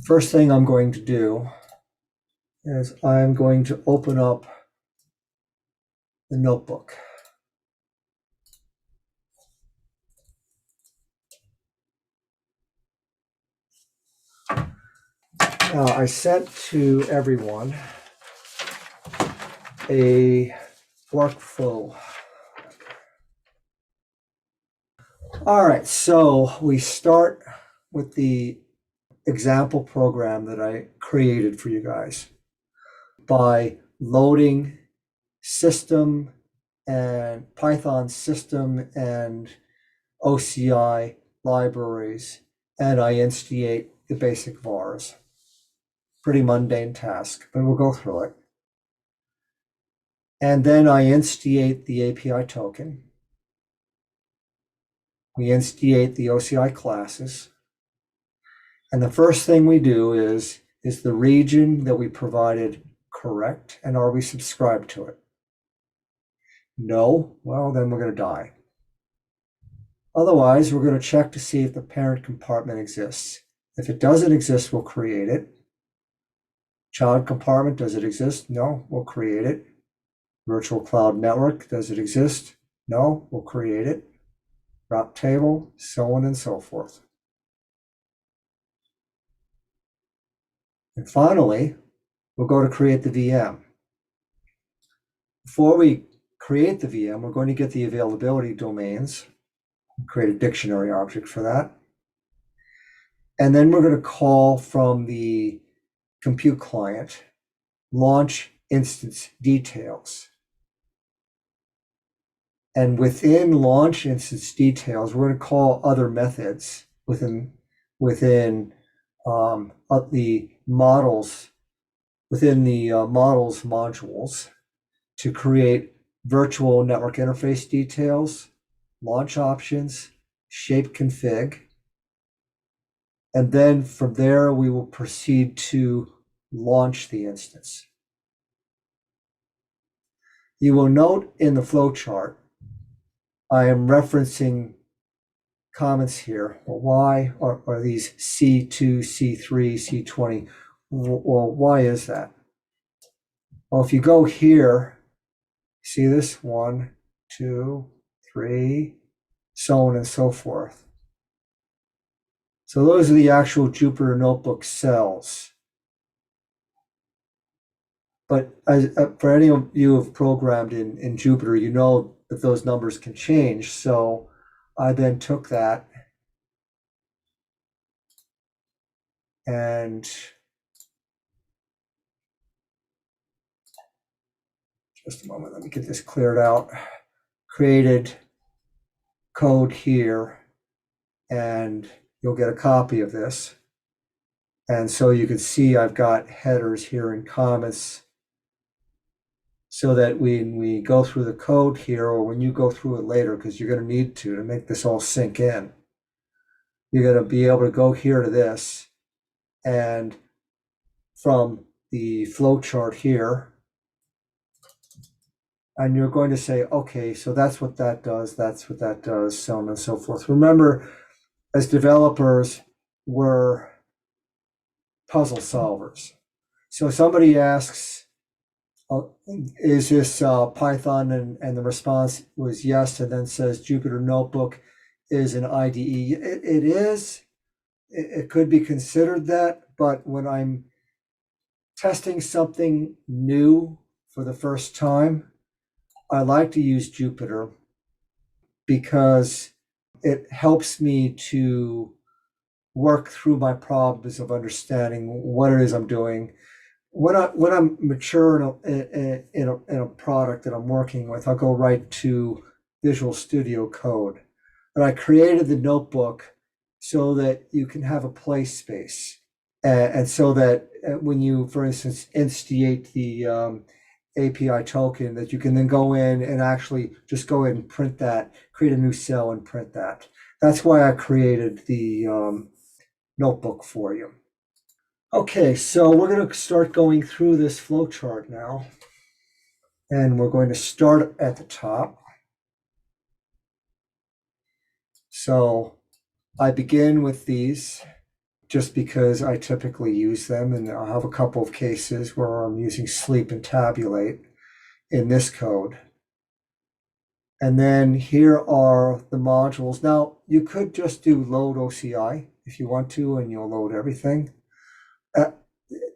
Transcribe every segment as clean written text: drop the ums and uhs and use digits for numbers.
First thing I'm going to do is I'm going to open up the notebook. I sent to everyone a workflow. All right, so we start with the example program that I created for you guys by loading system and Python system and OCI libraries, and I instigate the basic vars. Pretty mundane task, but we'll go through it. And then I instigate the API token. We instigate the OCI classes. And the first thing we do is the region that we provided correct, and are we subscribed to it? No, well, then we're going to die. Otherwise, we're going to check to see if the parent compartment exists. If it doesn't exist, we'll create it. Child compartment, does it exist? No, we'll create it. Virtual cloud network, does it exist? No, we'll create it. Route table, so on and so forth. And finally, we'll go to create the VM. Before we create the VM, we're going to get the availability domains, create a dictionary object for that. And then we're going to call from the compute client, launch instance details. And within launch instance details, we're going to call other methods within the models, within the models modules, to create virtual network interface details, launch options, shape config. And then from there, we will proceed to launch the instance. You will note in the flowchart, I am referencing comments here. Well, why are these C2, C3, C20? Well, why is that? Well, if you go here, see this 1, 2, 3, so on and so forth. So those are the actual Jupyter Notebook cells. But for any of you who have programmed in Jupyter, you know that those numbers can change. So I then took that and just a moment, let me get this cleared out. Created code here, and you'll get a copy of this. And so you can see I've got headers here and comments, so that when we go through the code here, or when you go through it later, because you're going to need to make this all sink in, you're going to be able to go here to this, and from the flowchart here, and you're going to say, okay, so that's what that does, that's what that does, so on and so forth. Remember, as developers, we're puzzle solvers. So somebody asks, is this Python? And the response was yes, and then says Jupyter Notebook is an IDE. It is. It could be considered that, but when I'm testing something new for the first time, I like to use Jupyter because it helps me to work through my problems of understanding what it is I'm doing. When I'm mature in a product that I'm working with, I'll go right to Visual Studio Code. But I created the notebook so that you can have a play space, and so that when you, for instance, instigate the API token, that you can then go in and actually just go ahead and print that, create a new cell and print that. That's why I created the notebook for you. Okay, so we're going to start going through this flowchart now, and we're going to start at the top. So I begin with these just because I typically use them, and I'll have a couple of cases where I'm using sleep and tabulate in this code. And then here are the modules. Now, you could just do load OCI if you want to, and you'll load everything.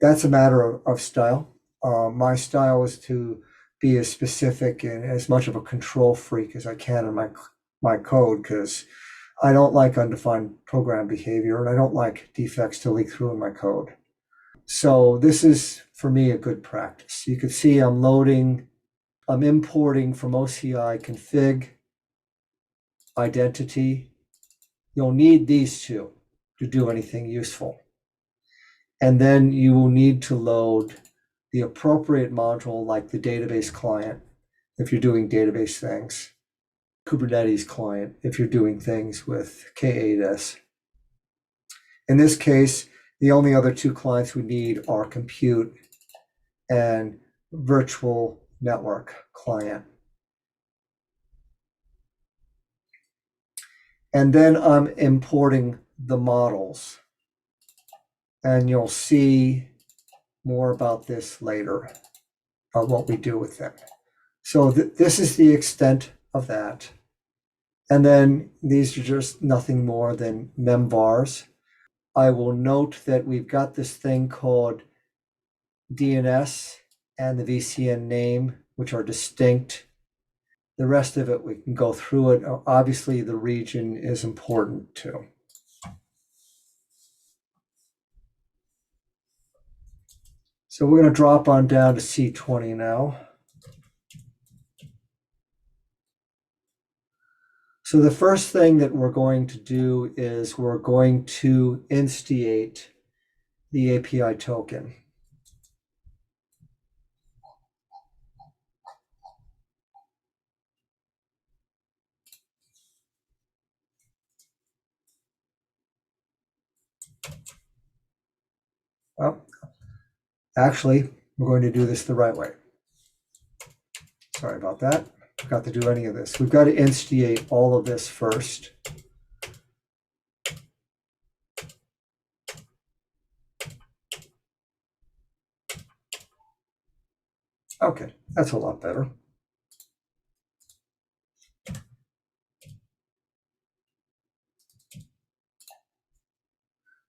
That's a matter of style. My style is to be as specific and as much of a control freak as I can in my code, because I don't like undefined program behavior, and I don't like defects to leak through in my code. So this is, for me, a good practice. You can see I'm importing from OCI config, identity. You'll need these two to do anything useful. And then you will need to load the appropriate module, like the database client, if you're doing database things, Kubernetes client, if you're doing things with K8s. In this case, the only other two clients we need are compute and virtual network client. And then I'm importing the models. And you'll see more about this later, about what we do with them. So this is the extent of that. And then these are just nothing more than memvars. I will note that we've got this thing called DNS and the VCN name, which are distinct. The rest of it, we can go through it. Obviously, the region is important too. So we're going to drop on down to C20 now. So the first thing that we're going to do is we're going to instiate the API token. Well, actually, we're going to do this the right way. Sorry about that. Forgot to do any of this. We've got to instiate all of this first. Okay, that's a lot better.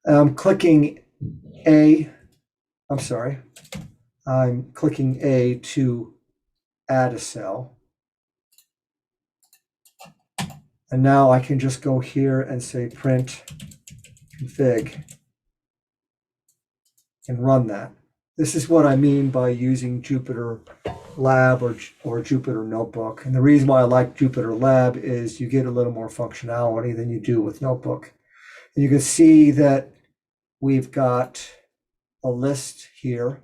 I'm clicking A to add a cell. And now I can just go here and say print config and run that. This is what I mean by using Jupyter-Lab or Jupyter Notebook. And the reason why I like Jupyter-Lab is you get a little more functionality than you do with Notebook. And you can see that we've got a list here,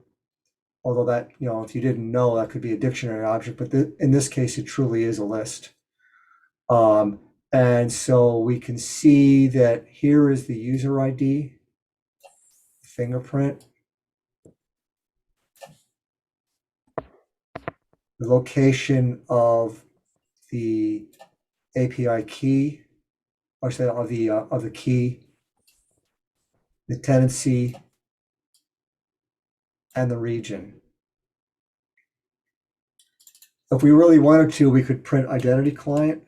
although that, if you didn't know, that could be a dictionary object, but in this case, it truly is a list. And so we can see that here is the user ID, fingerprint, the location of the API key, or say of the key, the tenancy, and the region. If we really wanted to, we could print identity client.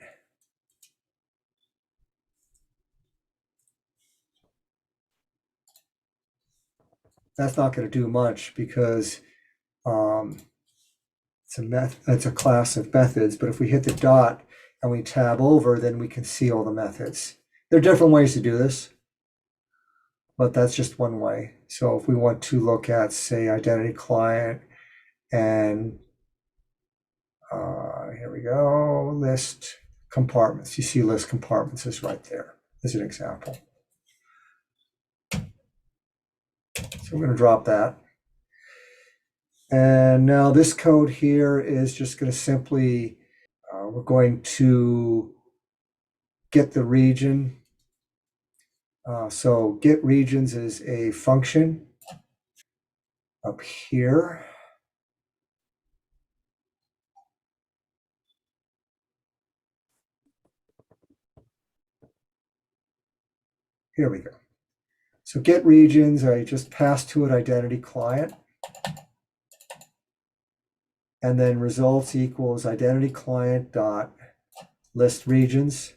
That's not going to do much because it's a class of methods. But if we hit the dot and we tab over, then we can see all the methods. There are different ways to do this, but that's just one way. So if we want to look at, say, identity client, and here we go, list compartments. You see list compartments is right there as an example. So we're going to drop that. And now this code here is just going to simply, we're going to get the region. So get regions is a function up here. Here we go. So get regions, I just pass to it identity client. And then results equals identity client dot list regions.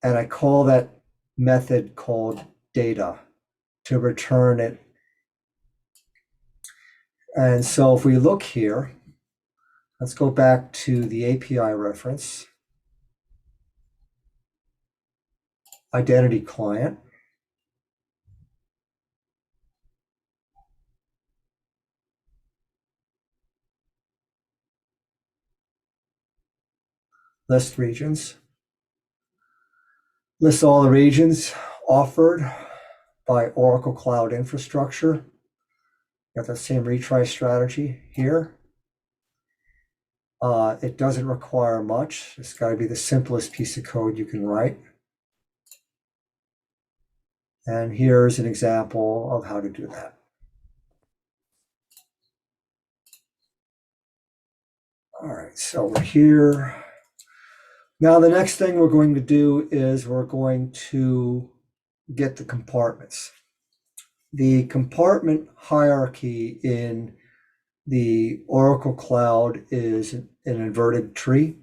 And I call that method called data to return it. And so if we look here, let's go back to the API reference, identity client. List regions. Lists all the regions offered by Oracle Cloud Infrastructure. Got the same retry strategy here. It doesn't require much. It's got to be the simplest piece of code you can write. And here's an example of how to do that. All right, so we're here. Now the next thing we're going to do is we're going to get the compartments. The compartment hierarchy in the Oracle Cloud is an inverted tree.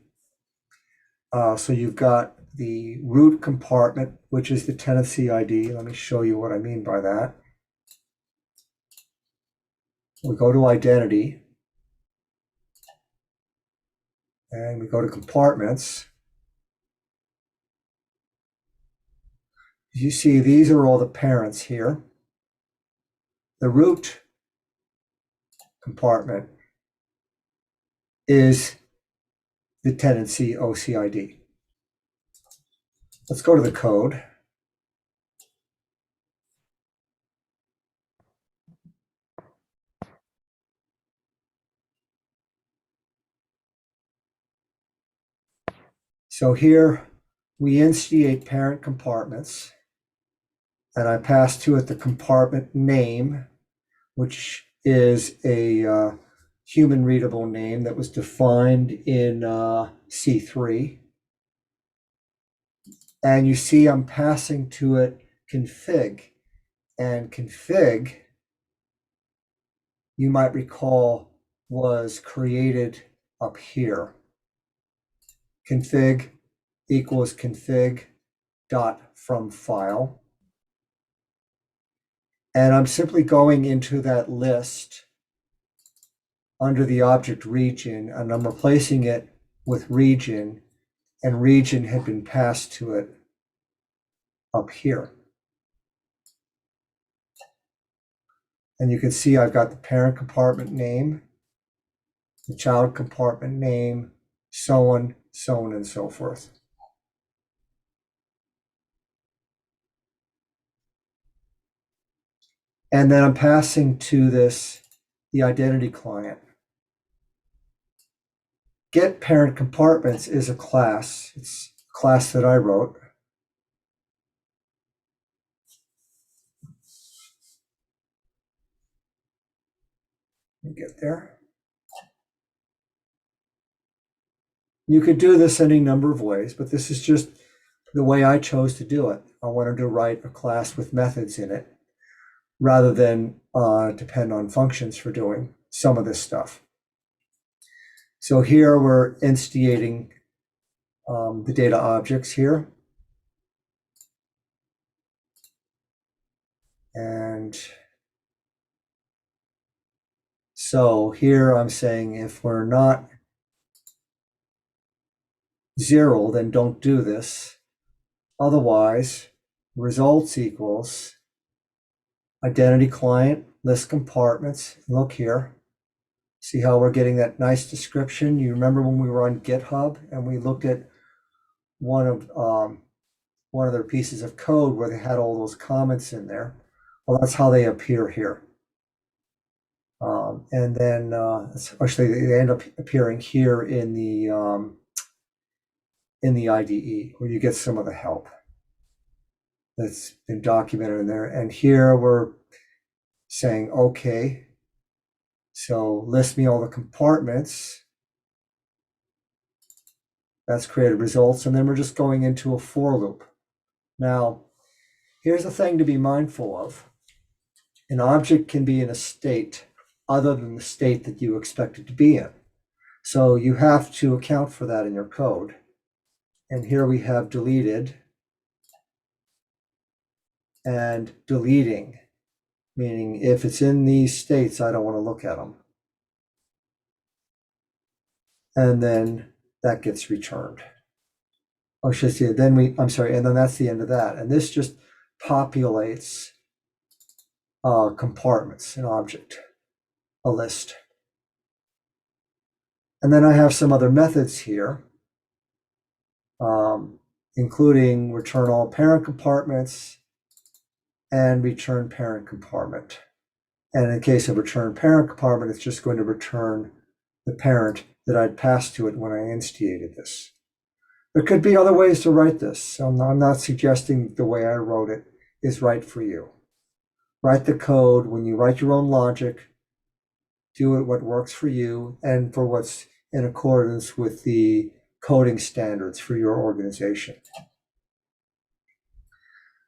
So you've got the root compartment, which is the tenancy ID. Let me show you what I mean by that. We go to identity, and we go to compartments. You see, these are all the parents here. The root compartment is the tenancy OCID. Let's go to the code. So here we initiate parent compartments, and I pass to it the compartment name, which is a human readable name that was defined in C3. And you see I'm passing to it config. And config, you might recall, was created up here. Config equals config dot from file. And I'm simply going into that list under the object region, and I'm replacing it with region, and region had been passed to it up here. And you can see I've got the parent compartment name, the child compartment name, so on and so forth. And then I'm passing to this the identity client. Get parent compartments is a class. It's a class that I wrote. Let me get there. You could do this any number of ways, but this is just the way I chose to do it. I wanted to write a class with methods in it rather than depend on functions for doing some of this stuff. So here we're instantiating the data objects here. And so here I'm saying if we're not 0, then don't do this. Otherwise, results equals identity client, list compartments. Look here. See how we're getting that nice description? You remember when we were on GitHub and we looked at one of their pieces of code where they had all those comments in there? Well, that's how they appear here. And then actually they end up appearing here in the IDE where you get some of the help that's been documented in there. And here we're saying, okay, so list me all the compartments. That's created results. And then we're just going into a for loop. Now, Here's a thing to be mindful of. An object can be in a state other than the state that you expect it to be in. So you have to account for that in your code. And here we have deleted and deleting, meaning if it's in these states, I don't want to look at them. And then that gets returned. Oh, should I see it? I'm sorry, and then that's the end of that. And this just populates compartments, an object, a list. And then I have some other methods here, including return all parent compartments and return parent compartment. And in the case of return parent compartment, it's just going to return the parent that I'd passed to it when I instantiated this. There could be other ways to write this. So I'm not suggesting the way I wrote it is right for you. Write the code. When you write your own logic, do it what works for you and for what's in accordance with the coding standards for your organization.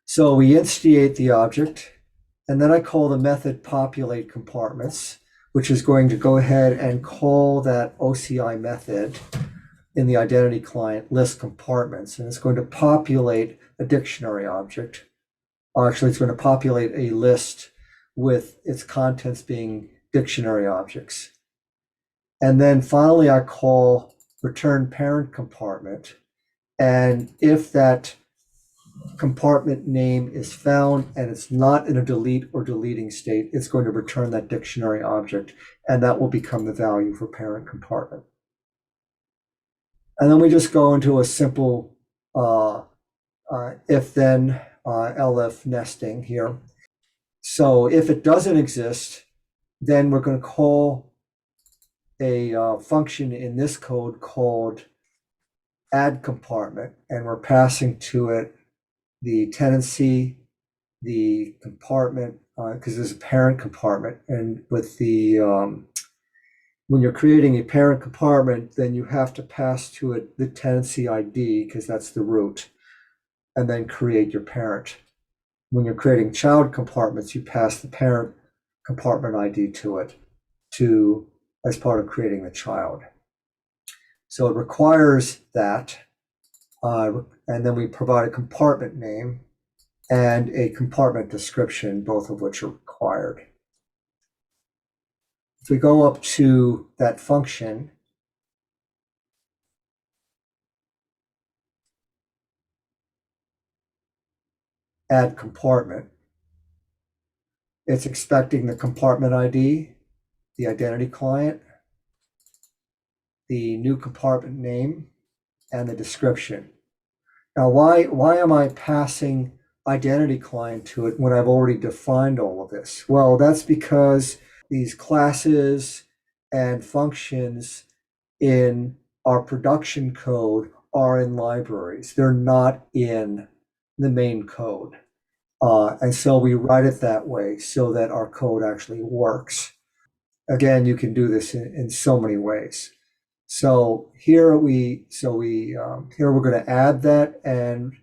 So we instantiate the object, and then I call the method populate compartments, which is going to go ahead and call that OCI method in the identity client list compartments, and it's going to populate a dictionary object. Actually, it's going to populate a list with its contents being dictionary objects. And then finally, I call return parent compartment. And if that compartment name is found and it's not in a delete or deleting state, it's going to return that dictionary object, and that will become the value for parent compartment. And then we just go into a simple if-then elif nesting here. So if it doesn't exist, then we're going to call a function in this code called add compartment, and we're passing to it the tenancy, the compartment, because there's a parent compartment, and with the when you're creating a parent compartment, then you have to pass to it the tenancy ID, because that's the root, and then create your parent. When you're creating child compartments, you pass the parent compartment ID to it as part of creating the child. So it requires that, and then we provide a compartment name and a compartment description, both of which are required. If we go up to that function, add compartment, it's expecting the compartment ID, the identity client, the new compartment name, and the description. Now, why am I passing identity client to it when I've already defined all of this? Well, that's because these classes and functions in our production code are in libraries. They're not in the main code. And so we write it that way so that our code actually works. Again, you can do this in so many ways. So here we're going to add that, and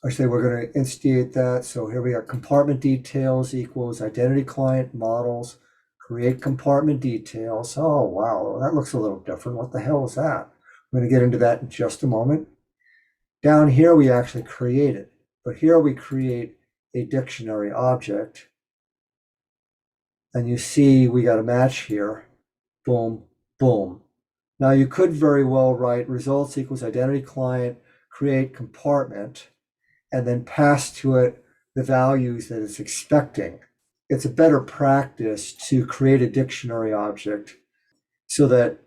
actually we're going to instantiate that. So here we are, compartment details equals identity client models, create compartment details. Oh, wow, that looks a little different. What the hell is that? I'm going to get into that in just a moment. Down here, we actually create it, but here we create a dictionary object. And you see we got a match here. Boom, boom. Now you could very well write results equals identity client, create compartment, and then pass to it the values that it's expecting. It's a better practice to create a dictionary object so that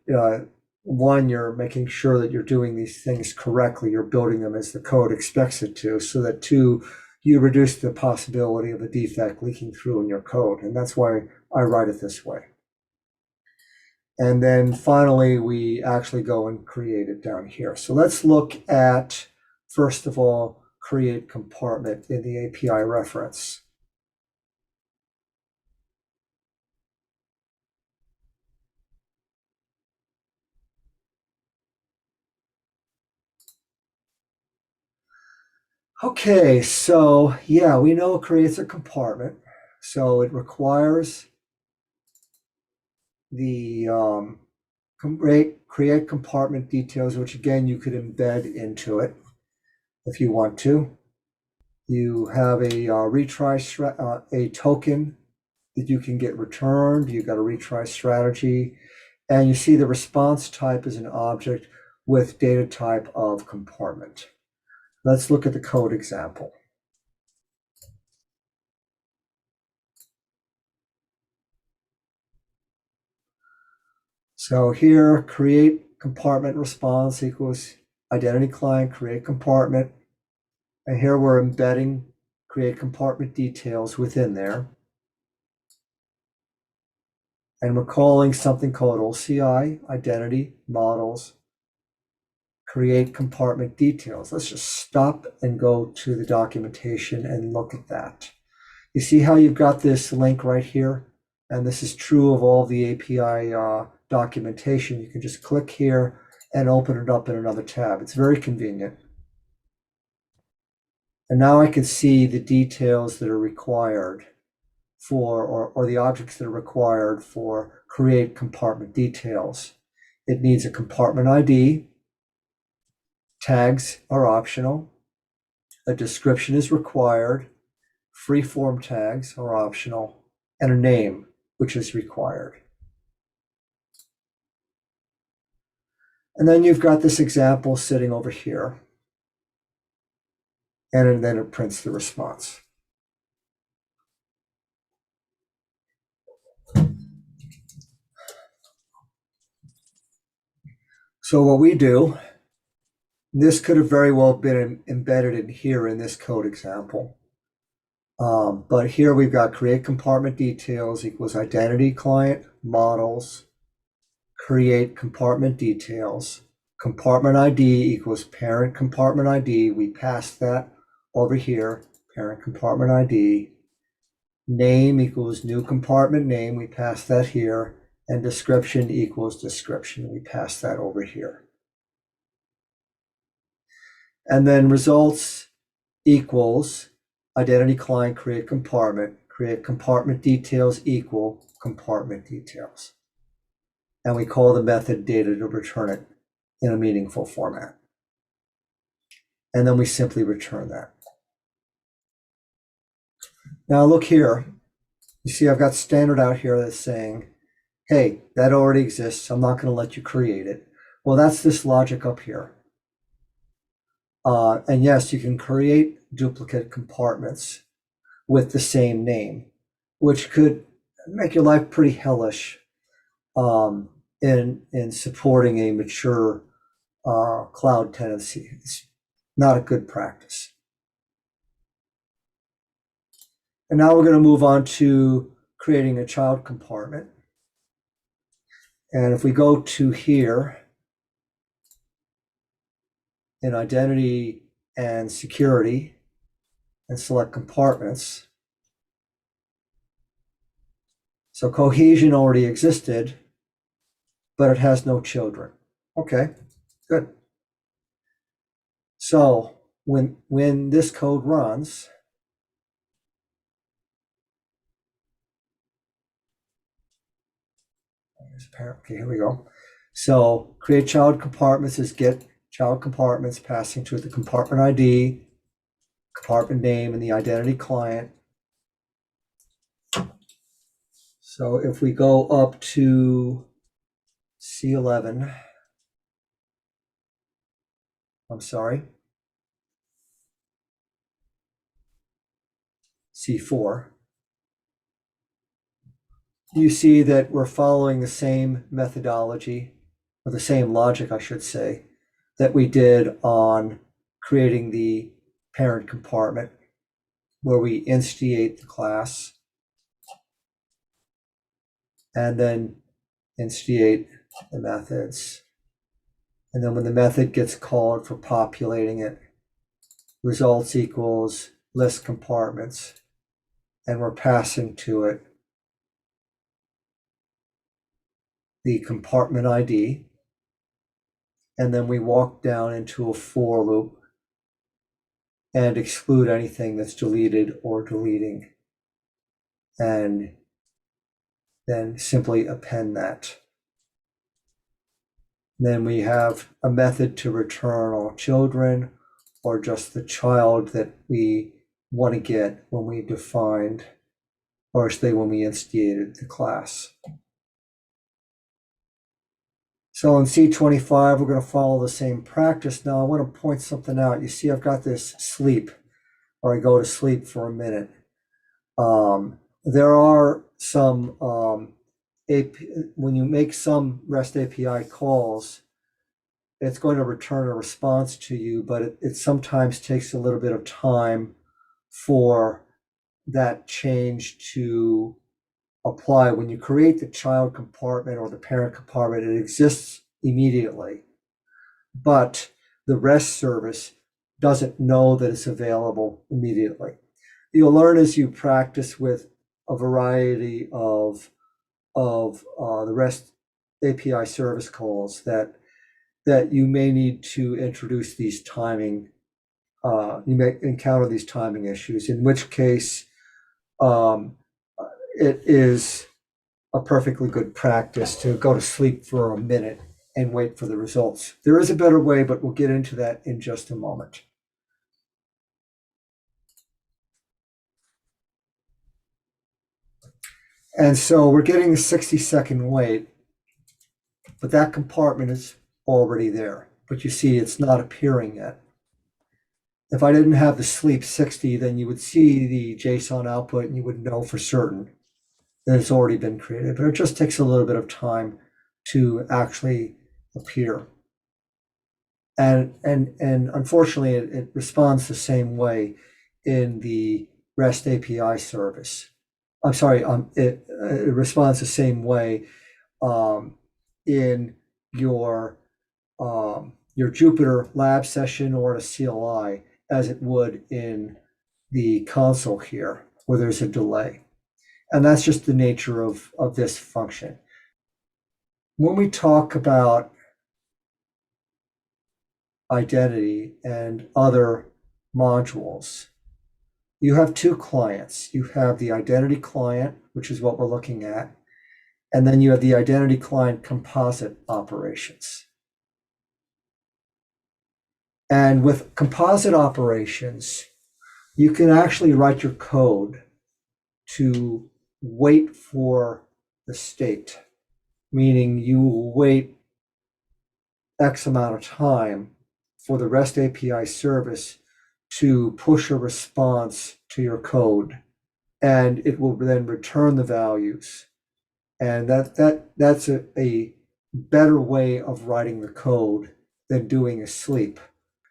one, you're making sure that you're doing these things correctly, you're building them as the code expects it to, so that two, you reduce the possibility of a defect leaking through in your code. And that's why I write it this way. And then finally, we actually go and create it down here. So let's look at, first of all, create compartment in the API reference. Okay, so yeah, we know it creates a compartment. So it requires the create compartment details, which again you could embed into it if you want to. You have a retry a token that you can get returned. You've got a retry strategy, and you see the response type is an object with data type of compartment. Let's look at the code example. So here, create compartment response equals identity client, create compartment. And here we're embedding create compartment details within there. And we're calling something called OCI, identity models, create compartment details. Let's just stop and go to the documentation and look at that. You see how you've got this link right here? And this is true of all the API documentation. You can just click here and open it up in another tab. It's very convenient. And now I can see the details that are required for, or the objects that are required for create compartment details. It needs a compartment ID. Tags are optional. A description is required. Free-form tags are optional. And a name, which is required. And then you've got this example sitting over here. And then it prints the response. So what we do, this could have very well been embedded in here in this code example. But here we've got create compartment details equals identity client models, create compartment details, compartment ID equals parent compartment ID. We passed that over here, parent compartment ID. Name equals new compartment name. We passed that here. And description equals description. We passed that over here. And then results equals identity client create compartment details equal compartment details. And we call the method data to return it in a meaningful format. And then we simply return that. Now look here. You see I've got standard out here that's saying, hey, that already exists. I'm not going to let you create it. Well, that's this logic up here. And yes, you can create duplicate compartments with the same name, which could make your life pretty hellish in supporting a mature cloud tenancy. It's not a good practice. And now we're going to move on to creating a child compartment. And if we go to here in identity and security and select compartments, so cohesion already existed, but it has no children. Okay, good. So when this code runs, okay, here we go. So create child compartments is get child compartments passing to the compartment ID, compartment name, and the identity client. So if we go up to C11, I'm sorry, C4, you see that we're following the same methodology, or the same logic, I should say, that we did on creating the parent compartment, where we instigate the class and then instigate the methods. And then when the method gets called for populating it, results equals list compartments, and we're passing to it the compartment ID. And then we walk down into a for loop and exclude anything that's deleted or deleting, and then simply append that. Then we have a method to return all children, or just the child that we want to get when we defined, or say when we instigated the class. So in C25, we're going to follow the same practice. Now I want to point something out. You see, I've got this sleep, or I go to sleep for a minute. There are some, when you make some REST API calls, it's going to return a response to you, but it sometimes takes a little bit of time for that change to apply. When you create the child compartment or the parent compartment, it exists immediately, but the REST service doesn't know that it's available immediately. You'll learn as you practice with a variety of the REST API service calls that you may need to introduce these timing, you may encounter these timing issues, in which case it is a perfectly good practice to go to sleep for a minute and wait for the results. There is a better way, but we'll get into that in just a moment. And so we're getting a 60-second wait, but that compartment is already there. But you see, it's not appearing yet. If I didn't have the sleep 60, then you would see the JSON output and you would know for certain that it's already been created. But it just takes a little bit of time to actually appear. And unfortunately, it responds the same way in the REST API service. I'm sorry, it responds the same way in your Jupyter-Lab session or a CLI as it would in the console here, where there's a delay. And that's just the nature of this function. When we talk about identity and other modules, you have two clients. You have the identity client, which is what we're looking at, and then you have the identity client composite operations. And with composite operations, you can actually write your code to wait for the state, meaning you will wait X amount of time for the REST API service to push a response to your code, and it will then return the values. And that's a better way of writing the code than doing a sleep.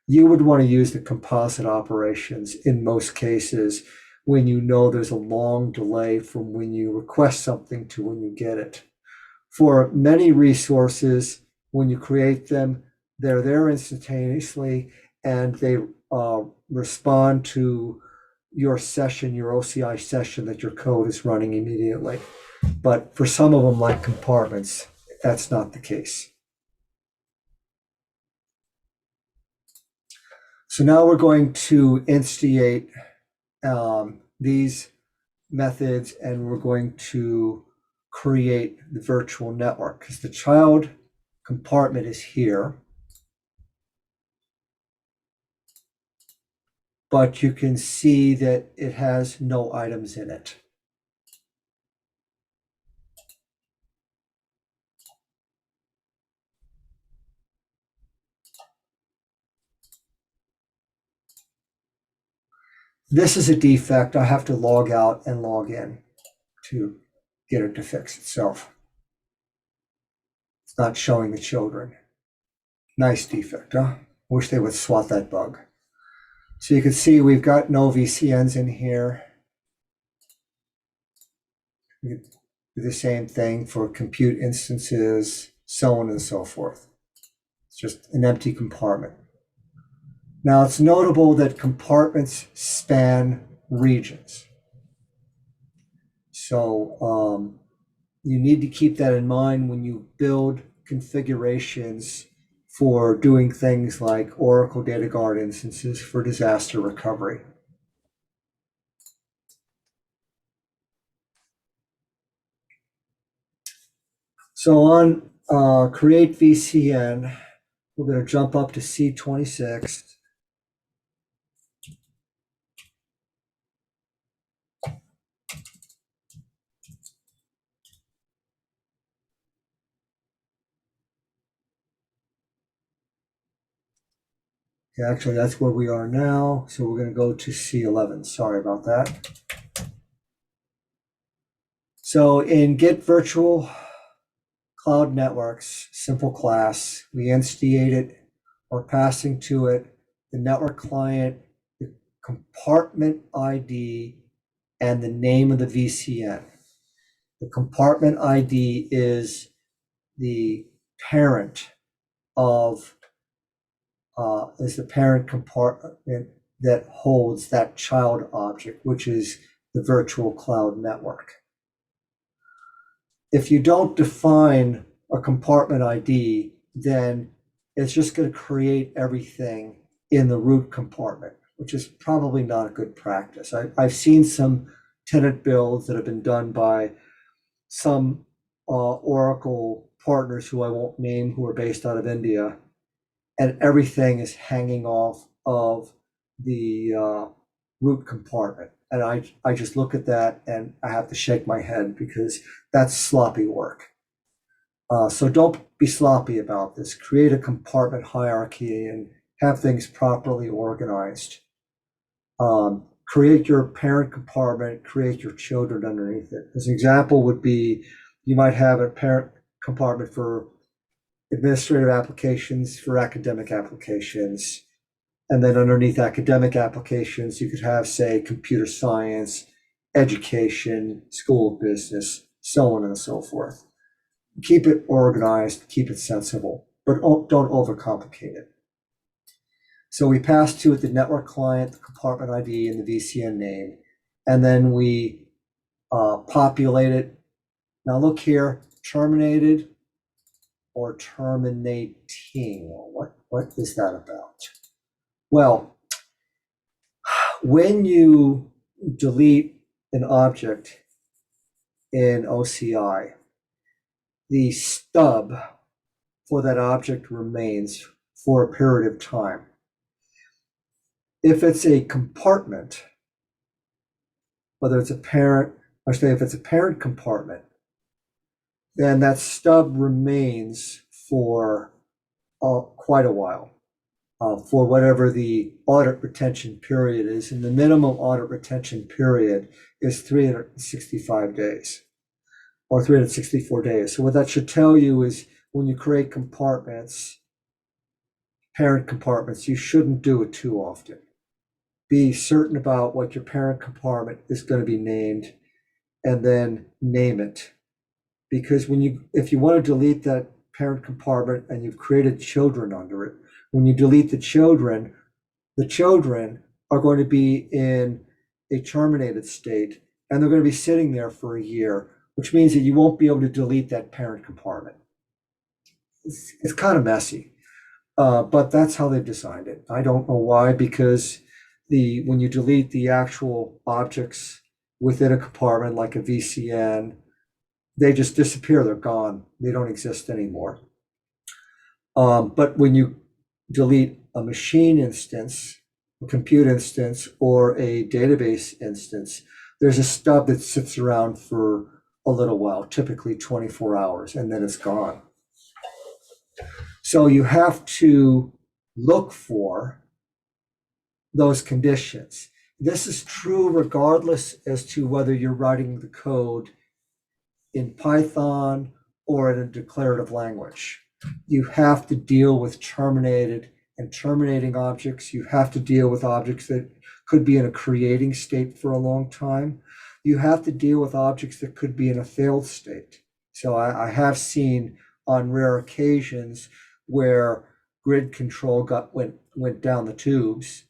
You would want to use the composite operations in most cases when you know there's a long delay from when you request something to when you get it. For many resources, when you create them, they're there instantaneously, and they respond to your session, your OCI session, that your code is running immediately. But for some of them, like compartments, that's not the case. So now we're going to instigate these methods, and we're going to create the virtual network, because the child compartment is here. But you can see that it has no items in it. This is a defect. I have to log out and log in to get it to fix itself. It's not showing the children. Nice defect, huh? Wish they would swat that bug. So you can see we've got no VCNs in here. We do the same thing for compute instances, so on and so forth. It's just an empty compartment. Now, it's notable that compartments span regions. So you need to keep that in mind when you build configurations for doing things like Oracle Data Guard instances for disaster recovery. So on create VCN, we're going to jump up to C26. Okay, actually, that's where we are now. So we're going to go to C11. Sorry about that. So in Git Virtual Cloud Networks, simple class, we instigate it. We're passing to it the network client, the compartment ID, and the name of the VCN. The compartment ID is the parent of is the parent compartment that holds that child object, which is the virtual cloud network. If you don't define a compartment ID, then it's just going to create everything in the root compartment, which is probably not a good practice. I've seen some tenant builds that have been done by some Oracle partners who I won't name, who are based out of India, and everything is hanging off of the root compartment. And I just look at that and I have to shake my head because that's sloppy work. So don't be sloppy about this. Create a compartment hierarchy and have things properly organized. Create your parent compartment, create your children underneath it. As an example would be, you might have a parent compartment for administrative applications, for academic applications. And then underneath academic applications, you could have, say, computer science, education, school of business, so on and so forth. Keep it organized, keep it sensible, but don't overcomplicate it. So we pass to it the network client, the compartment ID, and the VCN name, and then we populate it. Now look here, terminated or terminating. What is that about? Well, when you delete an object in OCI, the stub for that object remains for a period of time. If it's a compartment, whether it's a parent, or say if it's a parent compartment, then that stub remains for quite a while, for whatever the audit retention period is. And the minimum audit retention period is 365 days or 364 days. So what that should tell you is when you create compartments, parent compartments, you shouldn't do it too often. Be certain about what your parent compartment is going to be named and then name it. Because if you want to delete that parent compartment and you've created children under it, when you delete the children are going to be in a terminated state and they're going to be sitting there for a year, which means that you won't be able to delete that parent compartment. It's kind of messy, but that's how they've designed it. I don't know why, because when you delete the actual objects within a compartment like a VCN, they just disappear, they're gone, they don't exist anymore. But when you delete a machine instance, a compute instance, or a database instance, there's a stub that sits around for a little while, typically 24 hours, and then it's gone. So you have to look for those conditions. This is true regardless as to whether you're writing the code in Python or in a declarative language. You have to deal with terminated and terminating objects. You have to deal with objects that could be in a creating state for a long time. You have to deal with objects that could be in a failed state. So I have seen on rare occasions where grid control went down the tubes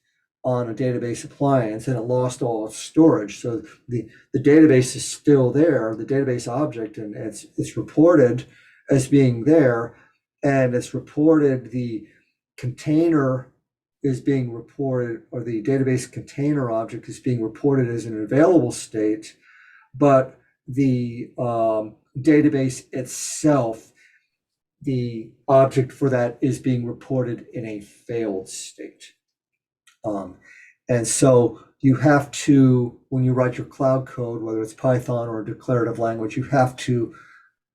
on a database appliance and it lost all its storage. So the database is still there, the database object, and it's reported as being there. and it's reported, the container is being reported, or the database container object is being reported as an available state, but the database itself, the object for that is being reported in a failed state. And so you have to, when you write your cloud code, whether it's Python or a declarative language, you have to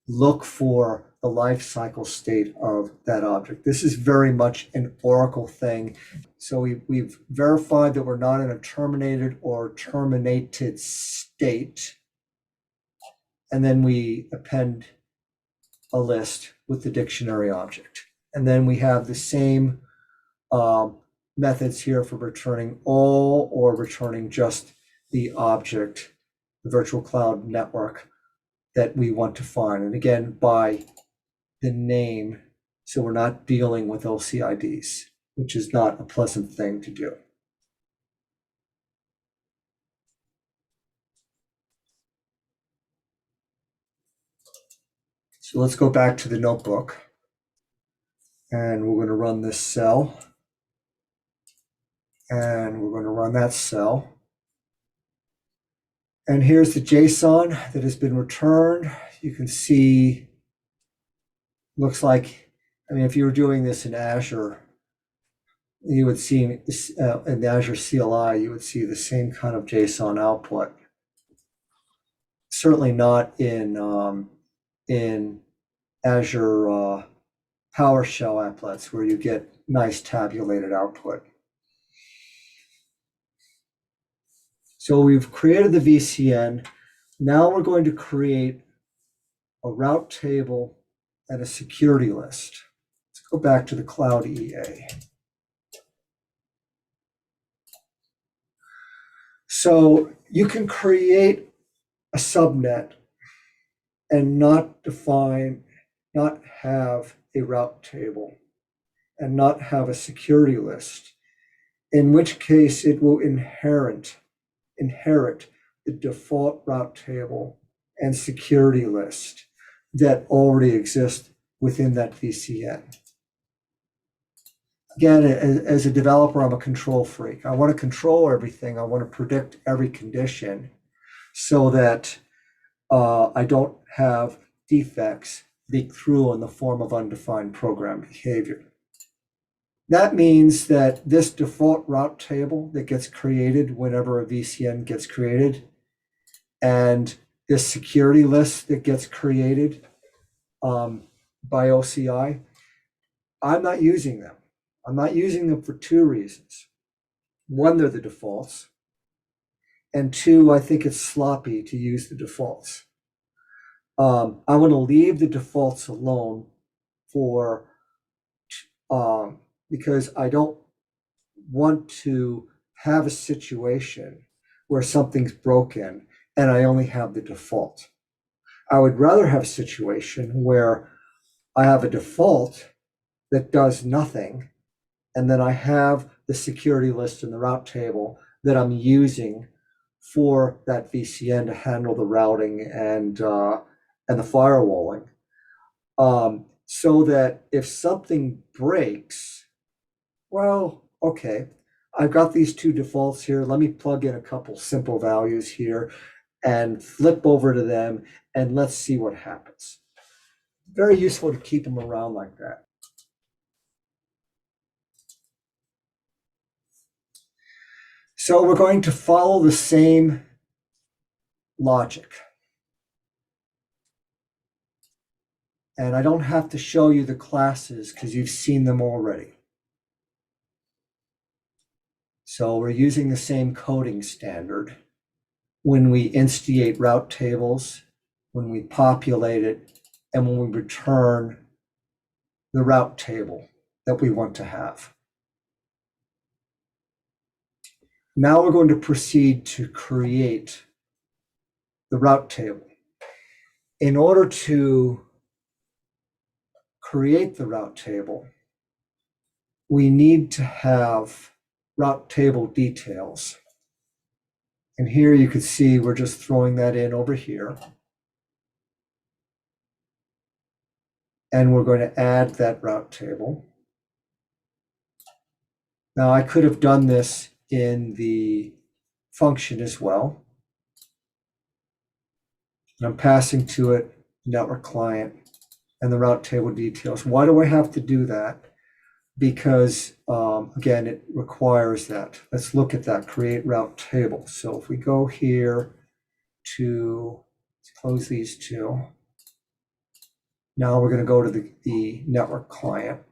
look for the life cycle state of that object. This is very much an Oracle thing. So we've verified that we're not in a terminated or terminated state. And then we append a list with the dictionary object. And then we have the same methods here for returning all or returning just the object, the virtual cloud network that we want to find. And again, by the name, so we're not dealing with LCIDs, which is not a pleasant thing to do. So let's go back to the notebook, and we're going to run this cell, and we're going to run that cell. And here's the JSON that has been returned. You can see, looks like, I mean, if you were doing this in Azure, you would see in the Azure CLI, you would see the same kind of JSON output. Certainly not in Azure PowerShell applets, where you get nice tabulated output. So we've created the VCN. Now we're going to create a route table and a security list. Let's go back to the Cloud EA. So you can create a subnet and not have a route table and not have a security list, in which case it will inherit the default route table and security list that already exist within that VCN. Again, as a developer, I'm a control freak. I want to control everything. I want to predict every condition so that I don't have defects leak through in the form of undefined program behavior. That means that this default route table that gets created whenever a VCN gets created, and this security list that gets created by OCI, I'm not using them. I'm not using them for two reasons. One, they're the defaults. And two, I think it's sloppy to use the defaults. I want to leave the defaults alone because I don't want to have a situation where something's broken and I only have the default. I would rather have a situation where I have a default that does nothing, and then I have the security list and the route table that I'm using for that VCN to handle the routing and the firewalling, so that if something breaks, well, okay, I've got these two defaults here. Let me plug in a couple simple values here and flip over to them, and let's see what happens. Very useful to keep them around like that. So we're going to follow the same logic. And I don't have to show you the classes because you've seen them already. So we're using the same coding standard when we instiate route tables, when we populate it, and when we return the route table that we want to have. Now we're going to proceed to create the route table. In order to create the route table, we need to have route table details. And here you can see we're just throwing that in over here. and we're going to add that route table. Now I could have done this in the function as well. I'm passing to it network client and the route table details. Why do I have to do that? Because again, it requires that. Let's look at that, create route table. So if we go here to, let's close these two. Now we're going to go to the network client.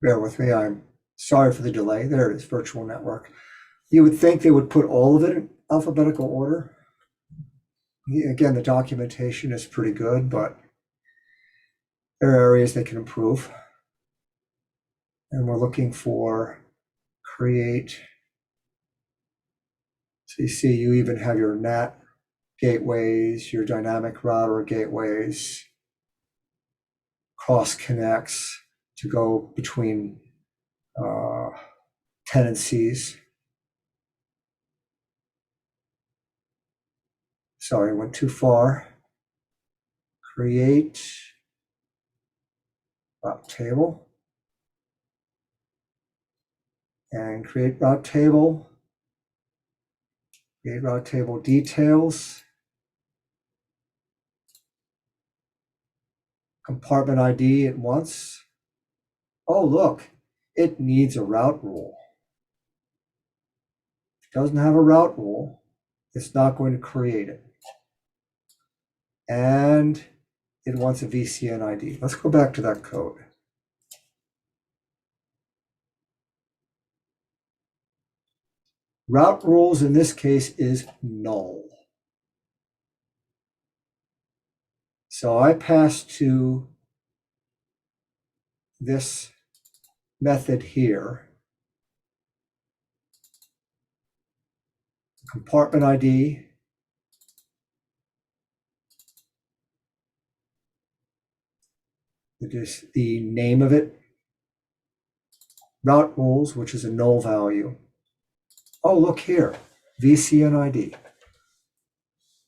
Bear with me, I'm sorry for the delay. There it is, virtual network. You would think they would put all of it in alphabetical order. Again, the documentation is pretty good, but there are areas they can improve. And we're looking for create. So you see, you even have your NAT gateways, your dynamic router gateways, cross connects to go between tenancies. Sorry, went too far. Create route table. And create route table. Create route table details. Compartment ID at once. Oh, look, it needs a route rule. If it doesn't have a route rule, it's not going to create it. And it wants a VCN ID. Let's go back to that code. Route rules in this case is null. So I pass to this method here, compartment ID, it is the name of it, route rules, which is a null value. Oh, look here, VCN ID.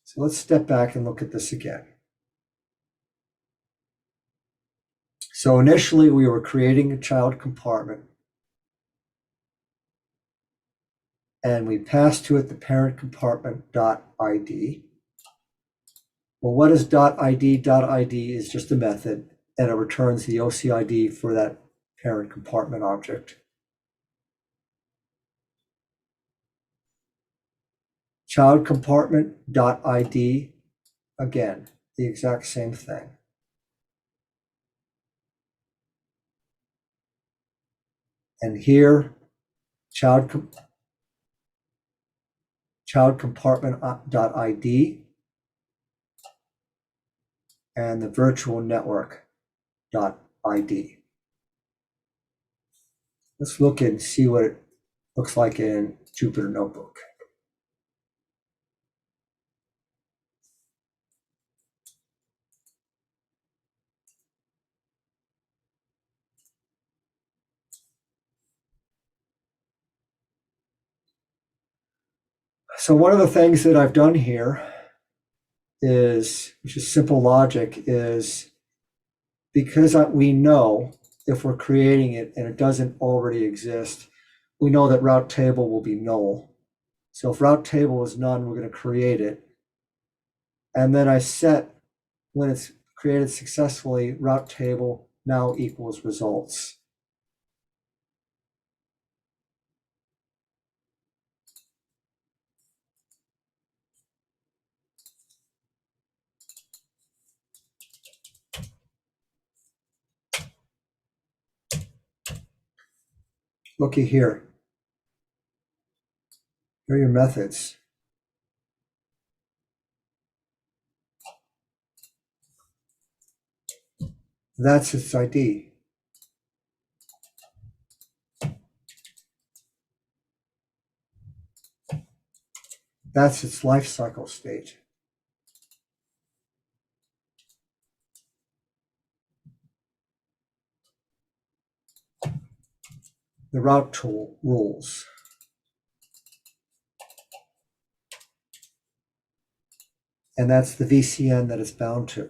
So let's step back and look at this again. So initially we were creating a child compartment and we passed to it the parent compartment.id. Well, what is .id? .id is just a method and it returns the OCID for that parent compartment object. Child compartment.id, again, the exact same thing. And here, child compartment.id and the virtual network.id. Let's look and see what it looks like in Jupyter Notebook. So one of the things that I've done here is, which is simple logic, is because we know if we're creating it and it doesn't already exist, we know that route table will be null. So if route table is none, we're going to create it. And then I set, when it's created successfully, route table now equals results. Looky here. Here are your methods. That's its ID. That's its life cycle state. The route tool rules. And that's the VCN that it's bound to.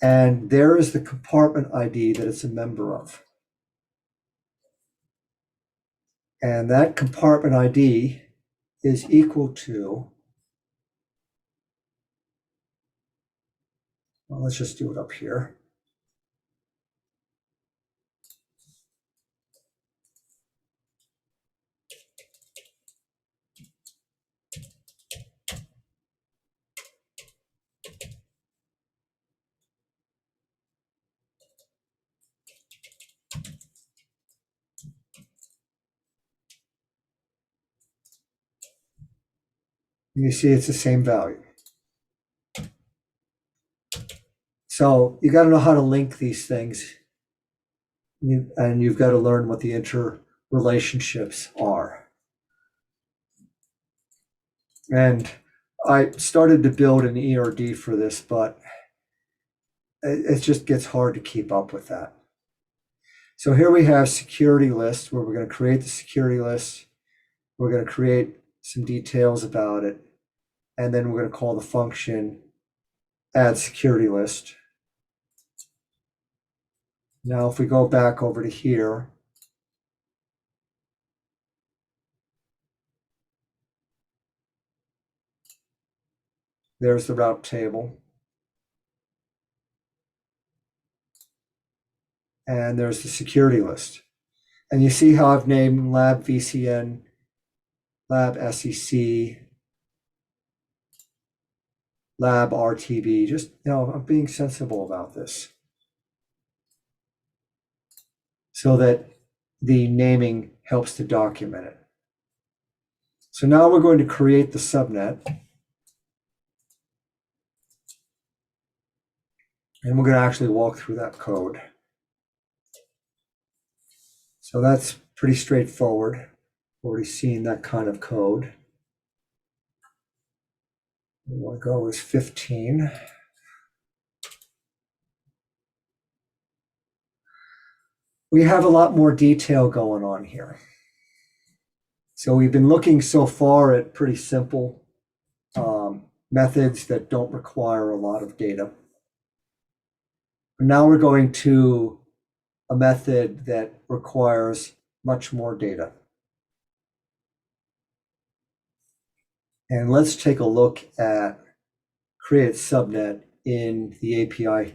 And there is the compartment ID that it's a member of. And that compartment ID is equal to, well, let's just do it up here. You see it's the same value. So you got to know how to link these things. And you've got to learn what the interrelationships are. And I started to build an ERD for this, but it just gets hard to keep up with that. So here we have security list, where we're going to create the security list. We're going to create some details about it. And then we're going to call the function add security list. Now, if we go back over to here, there's the route table. And there's the security list. And you see how I've named lab VCN, lab SEC, lab RTB. Just, I'm being sensible about this, so that the naming helps to document it. So now we're going to create the subnet. And we're going to actually walk through that code. So that's pretty straightforward. Already seen that kind of code. We want to go with 15. We have a lot more detail going on here. So we've been looking so far at pretty simple methods that don't require a lot of data. Now we're going to a method that requires much more data. And let's take a look at create subnet in the API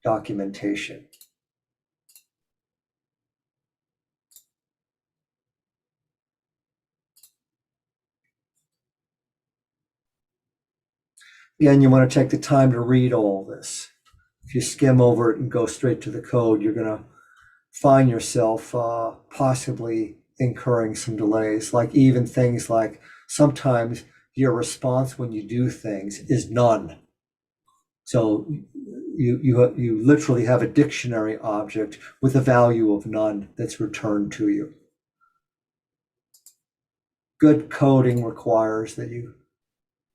documentation. Again, you want to take the time to read all this. If you skim over it and go straight to the code, you're going to find yourself possibly incurring some delays, like even things like sometimes your response when you do things is none. So you literally have a dictionary object with a value of none that's returned to you. Good coding requires that you,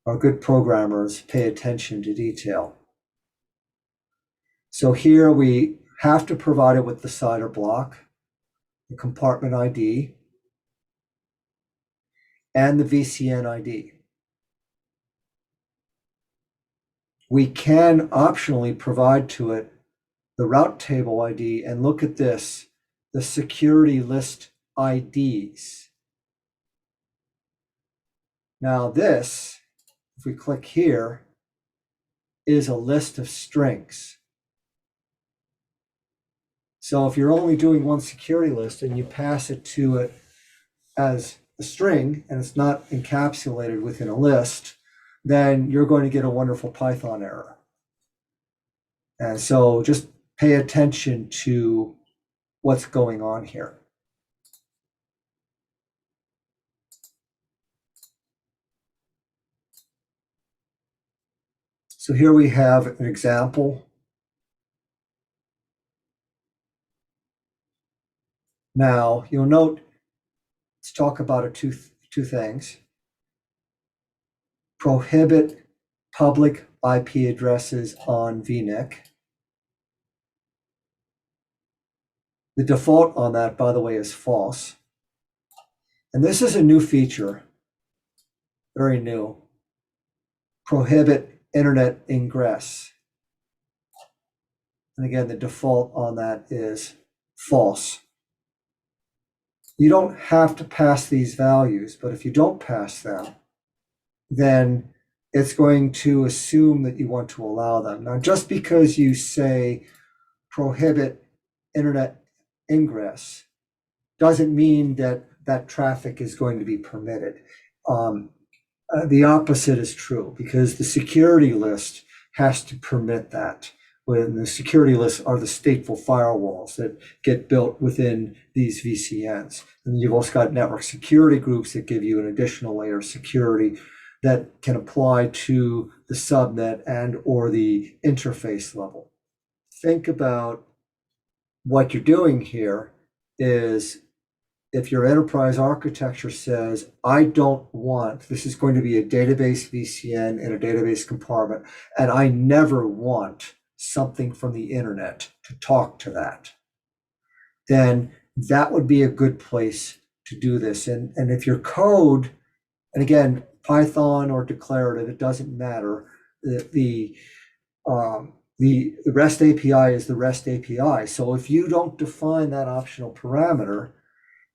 or good programmers, pay attention to detail. So here we have to provide it with the CIDR block, the compartment ID, and the VCN ID. We can optionally provide to it the route table ID, and look at this, the security list IDs. Now this, if we click here, is a list of strings. So if you're only doing one security list and you pass it to it as a string and it's not encapsulated within a list, then you're going to get a wonderful Python error. And so just pay attention to what's going on here. So here we have an example. Now, you'll note, let's talk about two things. Prohibit public IP addresses on VNIC. The default on that, by the way, is false. And this is a new feature, very new. Prohibit internet ingress. And again, the default on that is false. You don't have to pass these values, but if you don't pass them, then it's going to assume that you want to allow them. Now, just because you say prohibit internet ingress doesn't mean that that traffic is going to be permitted. The opposite is true, because the security list has to permit that. When the security lists are the stateful firewalls that get built within these VCNs. And you've also got network security groups that give you an additional layer of security that can apply to the subnet and or the interface level. Think about what you're doing here is, if your enterprise architecture says, I don't want, this is going to be a database VCN in a database compartment, and I never want something from the internet to talk to that, then that would be a good place to do this. And if your code, and again, Python or declarative, it doesn't matter. The REST API is the REST API. So if you don't define that optional parameter,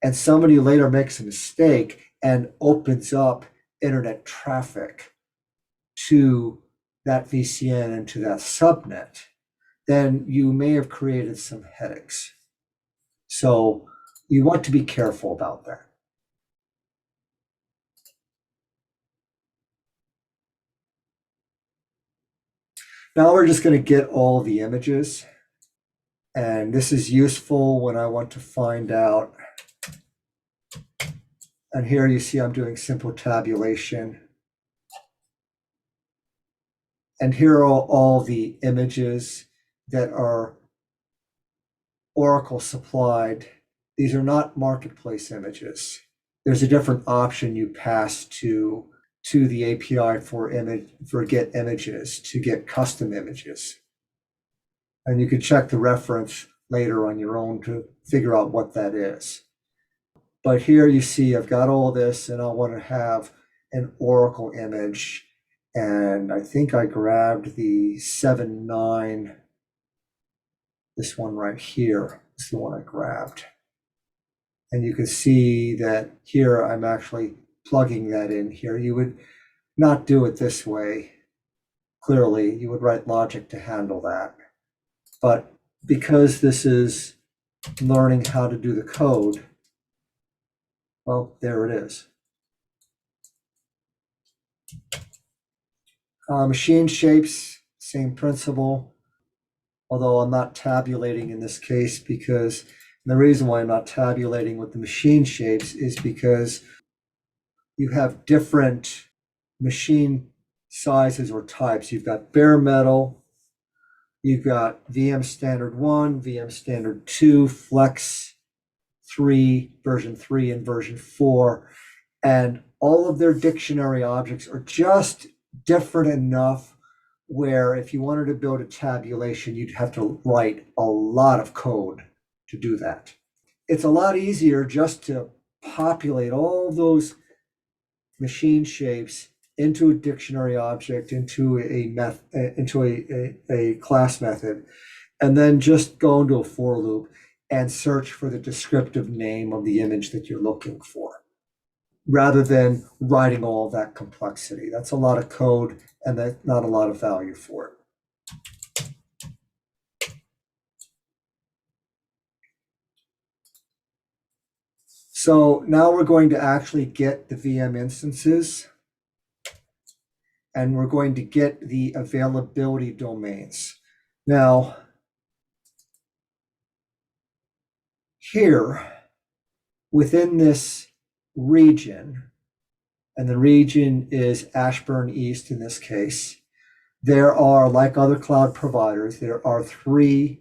and somebody later makes a mistake and opens up internet traffic to that VCN and to that subnet, then you may have created some headaches. So you want to be careful about that. Now we're just going to get all the images. And this is useful when I want to find out. And here you see I'm doing simple tabulation. And here are all the images that are Oracle supplied. These are not marketplace images. There's a different option you pass to the API for get images, to get custom images. And you can check the reference later on your own to figure out what that is. But here you see I've got all this, and I want to have an Oracle image. And I think I grabbed the 7.9. This one right here is the one I grabbed. And you can see that here I'm actually plugging that in here. You would not do it this way. Clearly, you would write logic to handle that. But because this is learning how to do the code, well, there it is. Machine shapes, same principle, although I'm not tabulating in this case, because the reason why I'm not tabulating with the machine shapes is because you have different machine sizes or types. You've got bare metal, you've got VM standard 1, VM standard 2, Flex 3, version 3, and version 4. And all of their dictionary objects are just different enough where if you wanted to build a tabulation, you'd have to write a lot of code to do that. It's a lot easier just to populate all those machine shapes into a dictionary object, into a class method, and then just go into a for loop and search for the descriptive name of the image that you're looking for, rather than writing all of that complexity. That's a lot of code, and that's not a lot of value for it. So now we're going to actually get the VM instances, and we're going to get the availability domains. Now, here, within this region, and the region is Ashburn East in this case, there are, like other cloud providers, there are 3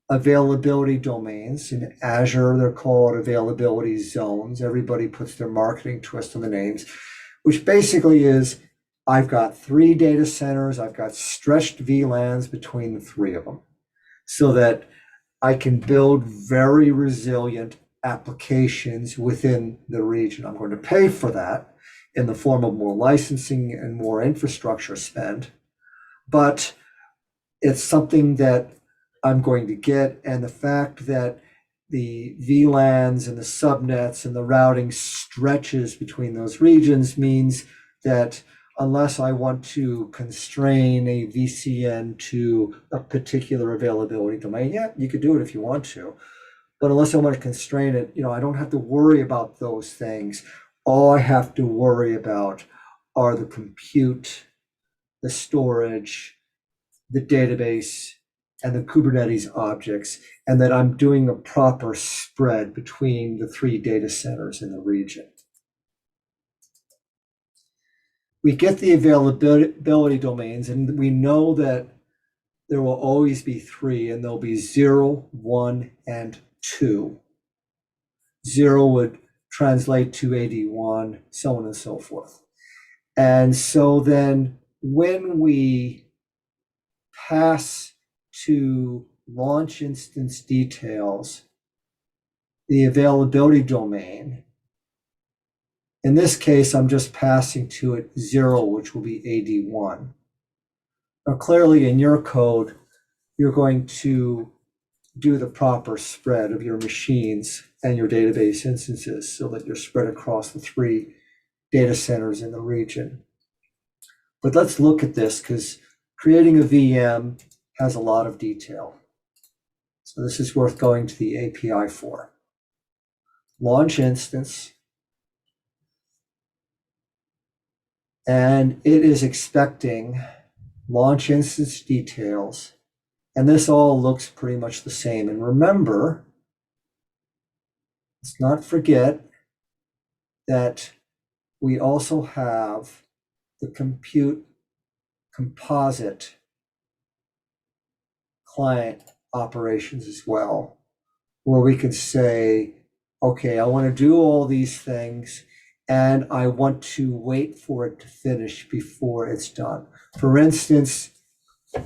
availability domains. In Azure, they're called availability zones. Everybody puts their marketing twist on the names, which basically is I've got 3 data centers. I've got stretched VLANs between the 3 of them so that I can build very resilient applications within the region. I'm going to pay for that in the form of more licensing and more infrastructure spend, but it's something that I'm going to get. And the fact that the VLANs and the subnets and the routing stretches between those regions means that unless I want to constrain a VCN to a particular availability domain, yeah, you could do it if you want to. But unless I want to constrain it, I don't have to worry about those things. All I have to worry about are the compute, the storage, the database, and the Kubernetes objects, and that I'm doing a proper spread between the 3 data centers in the region. We get the availability domains, and we know that there will always be 3, and there'll be 0, 1, and 2. 0 would translate to AD1, so on and so forth. And so then when we pass to launch instance details, the availability domain, in this case, I'm just passing to it 0, which will be AD1. Now, clearly in your code, you're going to do the proper spread of your machines and your database instances so that you're spread across the 3 data centers in the region. But let's look at this because creating a VM has a lot of detail. So this is worth going to the API for. Launch instance. And it is expecting launch instance details. And this all looks pretty much the same. And remember, let's not forget that we also have the compute composite client operations as well, where we can say, okay, I want to do all these things and I want to wait for it to finish before it's done. For instance,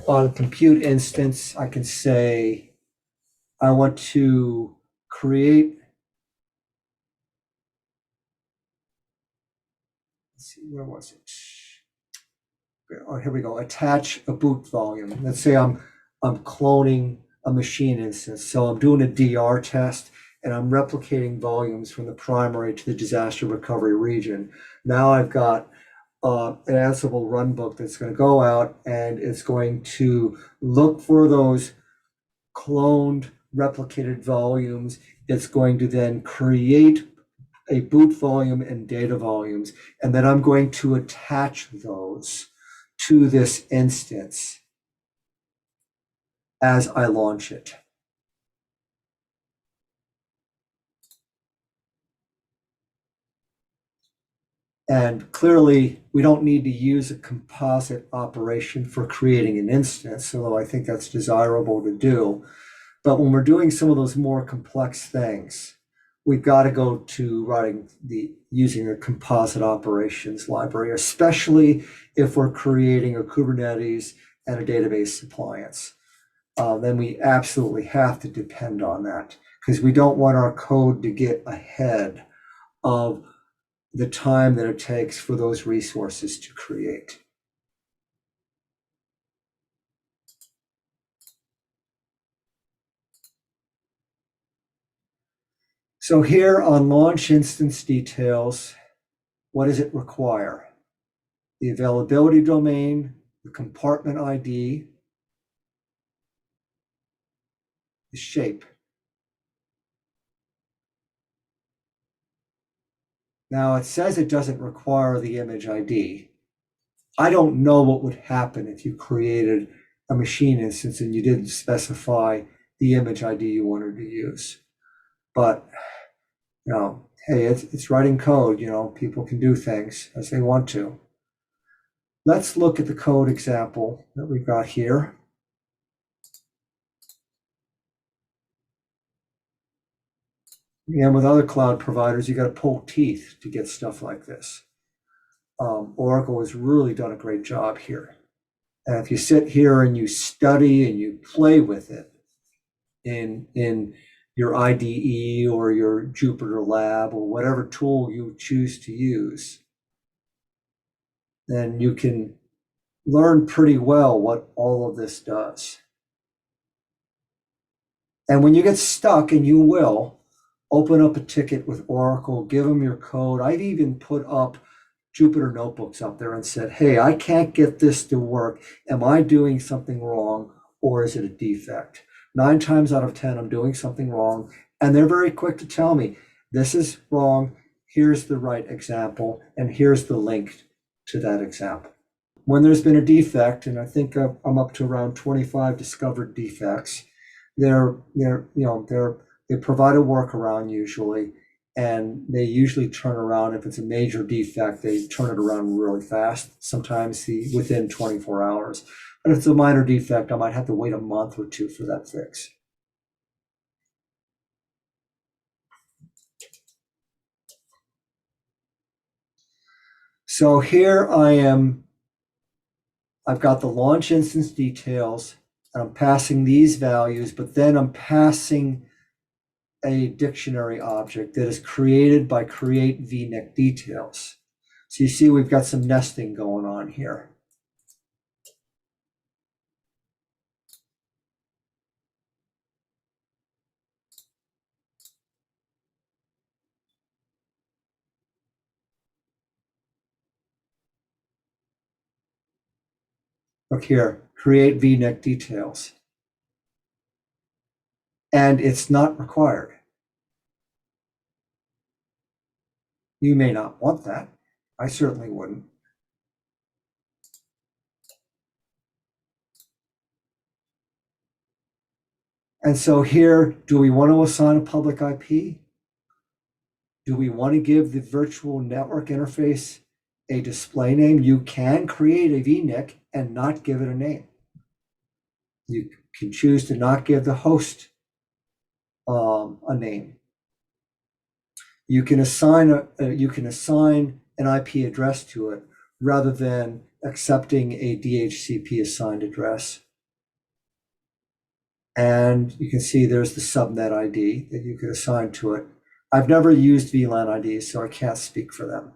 on a compute instance, I can say, I want to create, let's see, where was it? Oh, here we go, attach a boot volume. Let's say I'm cloning a machine instance. So I'm doing a DR test and I'm replicating volumes from the primary to the disaster recovery region. Now I've got an Ansible runbook that's going to go out and it's going to look for those cloned replicated volumes. It's going to then create a boot volume and data volumes, and then I'm going to attach those to this instance as I launch it. And clearly, we don't need to use a composite operation for creating an instance, although I think that's desirable to do. But when we're doing some of those more complex things, we've got to go to using a composite operations library, especially if we're creating a Kubernetes and a database appliance. Then we absolutely have to depend on that because we don't want our code to get ahead of the time that it takes for those resources to create. So here on launch instance details, what does it require? The availability domain, the compartment ID, the shape. Now it says it doesn't require the image ID. I don't know what would happen if you created a machine instance and you didn't specify the image ID you wanted to use. But, hey, it's writing code, people can do things as they want to. Let's look at the code example that we've got here. And with other cloud providers, you got to pull teeth to get stuff like this. Oracle has really done a great job here. And if you sit here and you study and you play with it in your IDE or your Jupyter-Lab or whatever tool you choose to use, then you can learn pretty well what all of this does. And when you get stuck, and you will, open up a ticket with Oracle, give them your code. I've even put up Jupyter notebooks up there and said, hey, I can't get this to work. Am I doing something wrong, or is it a defect? 9 times out of 10, I'm doing something wrong. And they're very quick to tell me, this is wrong. Here's the right example. And here's the link to that example. When there's been a defect, and I think I'm up to around 25 discovered defects, they provide a workaround usually, and they usually turn around. If it's a major defect, they turn it around really fast, sometimes within 24 hours. But if it's a minor defect, I might have to wait a month or 2 for that fix. So here I've got the launch instance details, and I'm passing these values, but then I'm passing a dictionary object that is created by create vnic details. So you see we've got some nesting going on here. Look here, create vnic details. And it's not required. You may not want that. I certainly wouldn't. And so here, do we want to assign a public IP? Do we want to give the virtual network interface a display name? You can create a vnic and not give it a name. You can choose to not give the host a name. You can assign an IP address to it rather than accepting a DHCP assigned address. And you can see there's the subnet ID that you could assign to it. I've never used VLAN IDs, so I can't speak for them.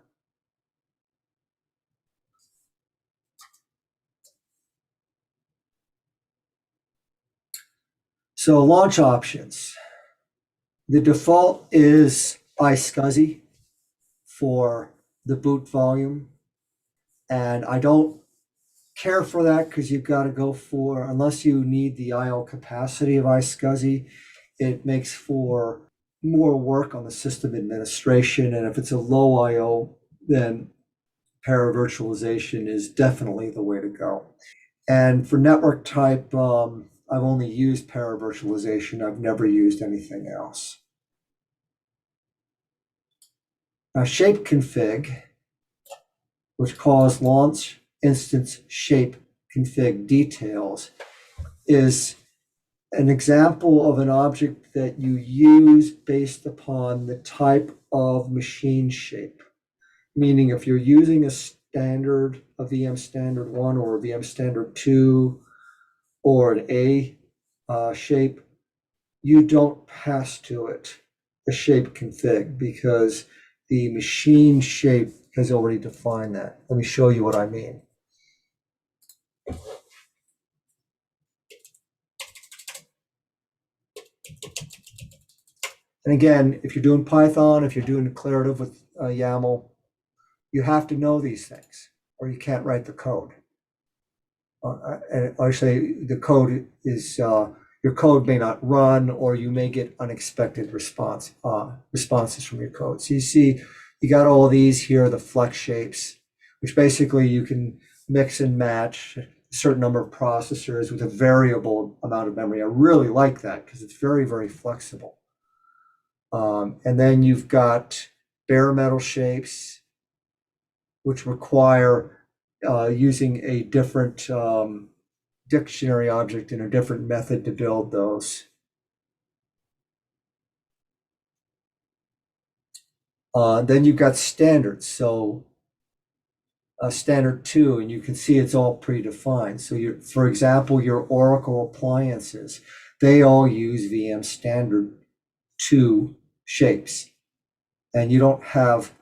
So launch options. The default is iSCSI for the boot volume. And I don't care for that because you've got to go for, unless you need the IO capacity of iSCSI, it makes for more work on the system administration. And if it's a low IO, then paravirtualization is definitely the way to go. And for network type, I've only used paravirtualization. I've never used anything else. Now, shape config, which calls launch instance shape config details, is an example of an object that you use based upon the type of machine shape. Meaning if you're using a standard, a VM standard 1 or a VM standard 2 or an A shape, you don't pass to it a shape config because the machine shape has already defined that. Let me show you what I mean. And again, if you're doing Python, if you're doing declarative with YAML, you have to know these things or you can't write the code. And I say the code is, your code may not run, or you may get unexpected responses from your code. So you see, you got all these here, the flex shapes, which basically you can mix and match a certain number of processors with a variable amount of memory. I really like that because it's very, very flexible. And then you've got bare metal shapes, which require using a different dictionary object and a different method to build those. Then you've got standards. So standard 2, and you can see it's all predefined. So for example, your Oracle appliances, they all use VM standard 2 shapes, and you don't have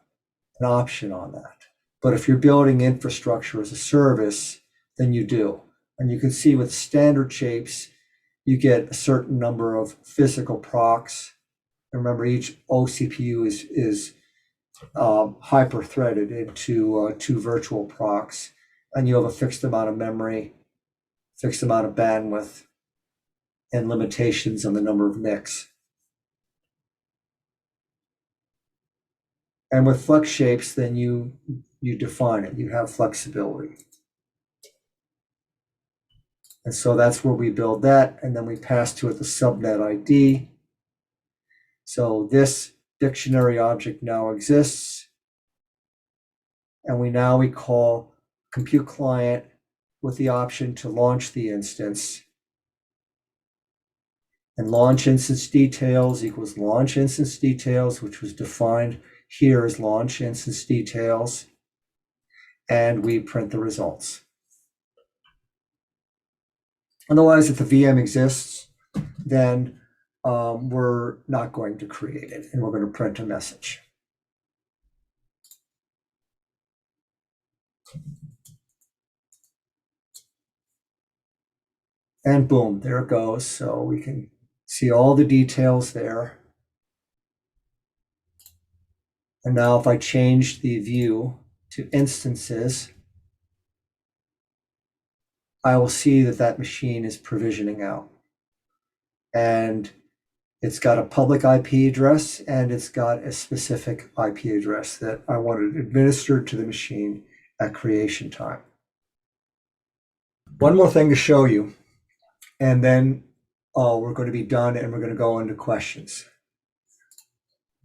an option on that. But if you're building infrastructure as a service, then you do. And you can see with standard shapes, you get a certain number of physical procs. Remember, each OCPU is hyper-threaded into 2 virtual procs, and you have a fixed amount of memory, fixed amount of bandwidth, and limitations on the number of NICs. And with flex shapes, then you define it. You have flexibility. And so that's where we build that, and then we pass to it the subnet ID. So this dictionary object now exists, and we call compute client with the option to launch the instance. And launch instance details equals launch instance details, which was defined here as launch instance details. And we print the results. Otherwise, if the VM exists, then we're not going to create it, and we're going to print a message. And boom, there it goes. So we can see all the details there. And now if I change the view to instances, I will see that that machine is provisioning out. And it's got a public IP address, and it's got a specific IP address that I wanted administered to the machine at creation time. One more thing to show you, and then we're going to be done, and we're going to go into questions.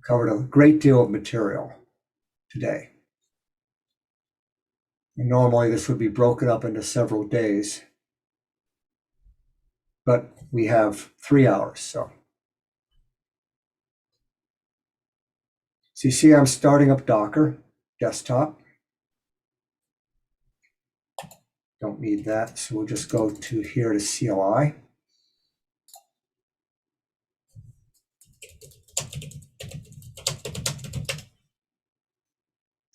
Covered a great deal of material today. And normally this would be broken up into several days, but we have 3 hours. So you see I'm starting up Docker desktop. Don't need that, so we'll just go to here to CLI.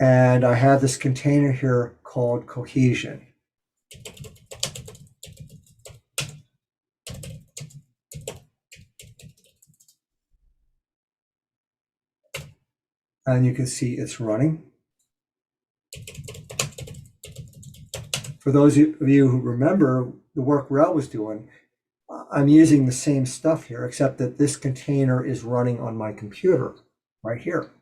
And I have this container here called cohesion. And you can see it's running. For those of you who remember the work Rel was doing, I'm using the same stuff here, except that this container is running on my computer right here.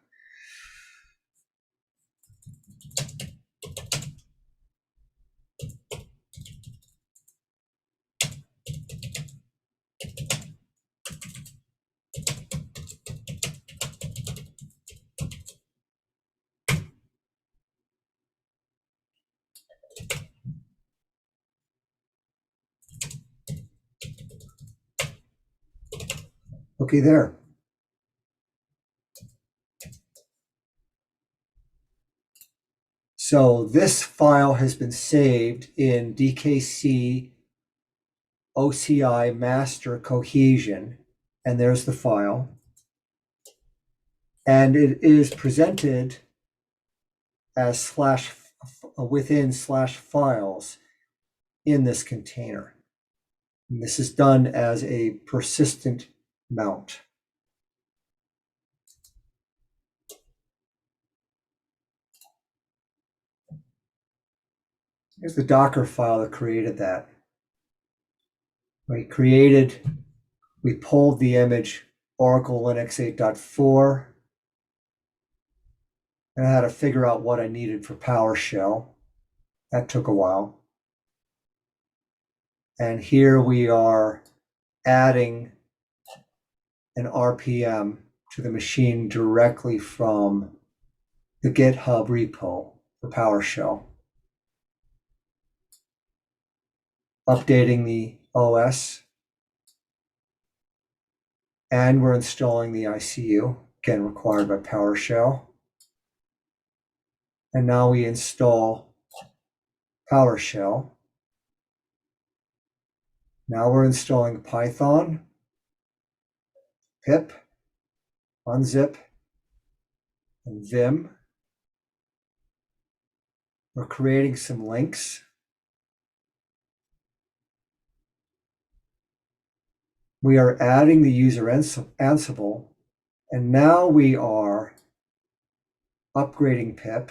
Okay, there. So this file has been saved in DKC OCI master cohesion, and there's the file. And it is presented as within /files in this container. And this is done as a persistent mount. Here's the Docker file that created that. We pulled the image Oracle Linux 8.4, and I had to figure out what I needed for PowerShell. That took a while. And here we are adding an RPM to the machine directly from the GitHub repo for PowerShell. Updating the OS. And we're installing the ICU, again required by PowerShell. And now we install PowerShell. Now we're installing Python, pip, unzip, and vim. We're creating some links. We are adding the user Ansible, and now we are upgrading pip,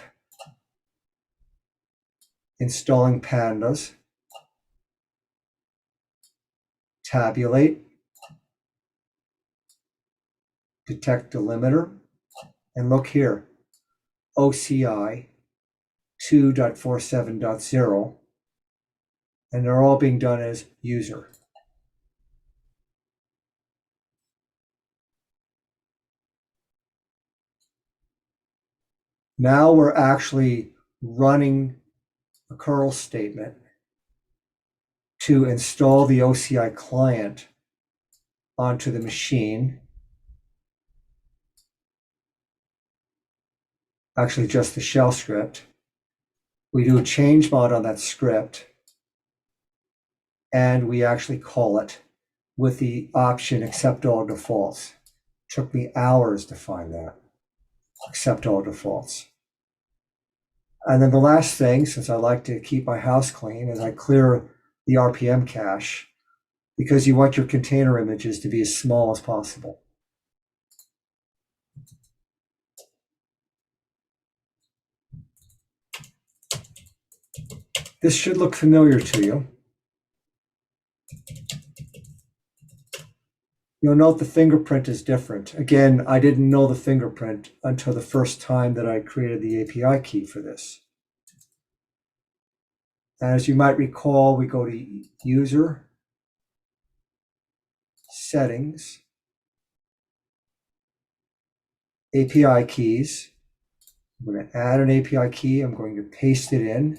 installing pandas, tabulate, detect delimiter, and look here, OCI 2.47.0, and they're all being done as user. Now we're actually running a curl statement to install the OCI client onto the machine. Actually, just the shell script. We do a change mod on that script, and we actually call it with the option accept all defaults. It took me hours to find that. Accept all defaults. And then the last thing, since I like to keep my house clean, is I clear the RPM cache, because you want your container images to be as small as possible. This should look familiar to you. You'll note the fingerprint is different. Again, I didn't know the fingerprint until the first time that I created the API key for this. As you might recall, we go to User, Settings, API Keys. I'm going to add an API key. I'm going to paste it in.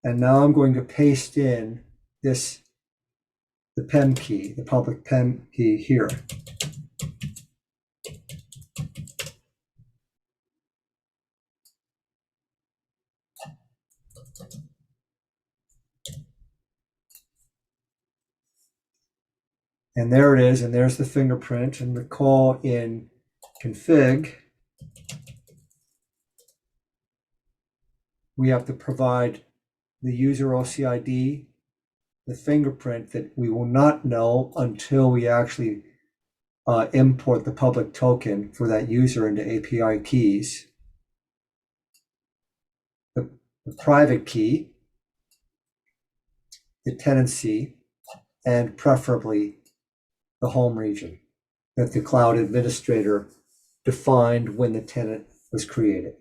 And now I'm going to paste in the PEM key, the public PEM key here. And there it is, and there's the fingerprint. And recall in config, we have to provide the user OCID, the fingerprint that we will not know until we actually import the public token for that user into API keys. The private key, the tenancy, and preferably the home region that the cloud administrator defined when the tenant was created.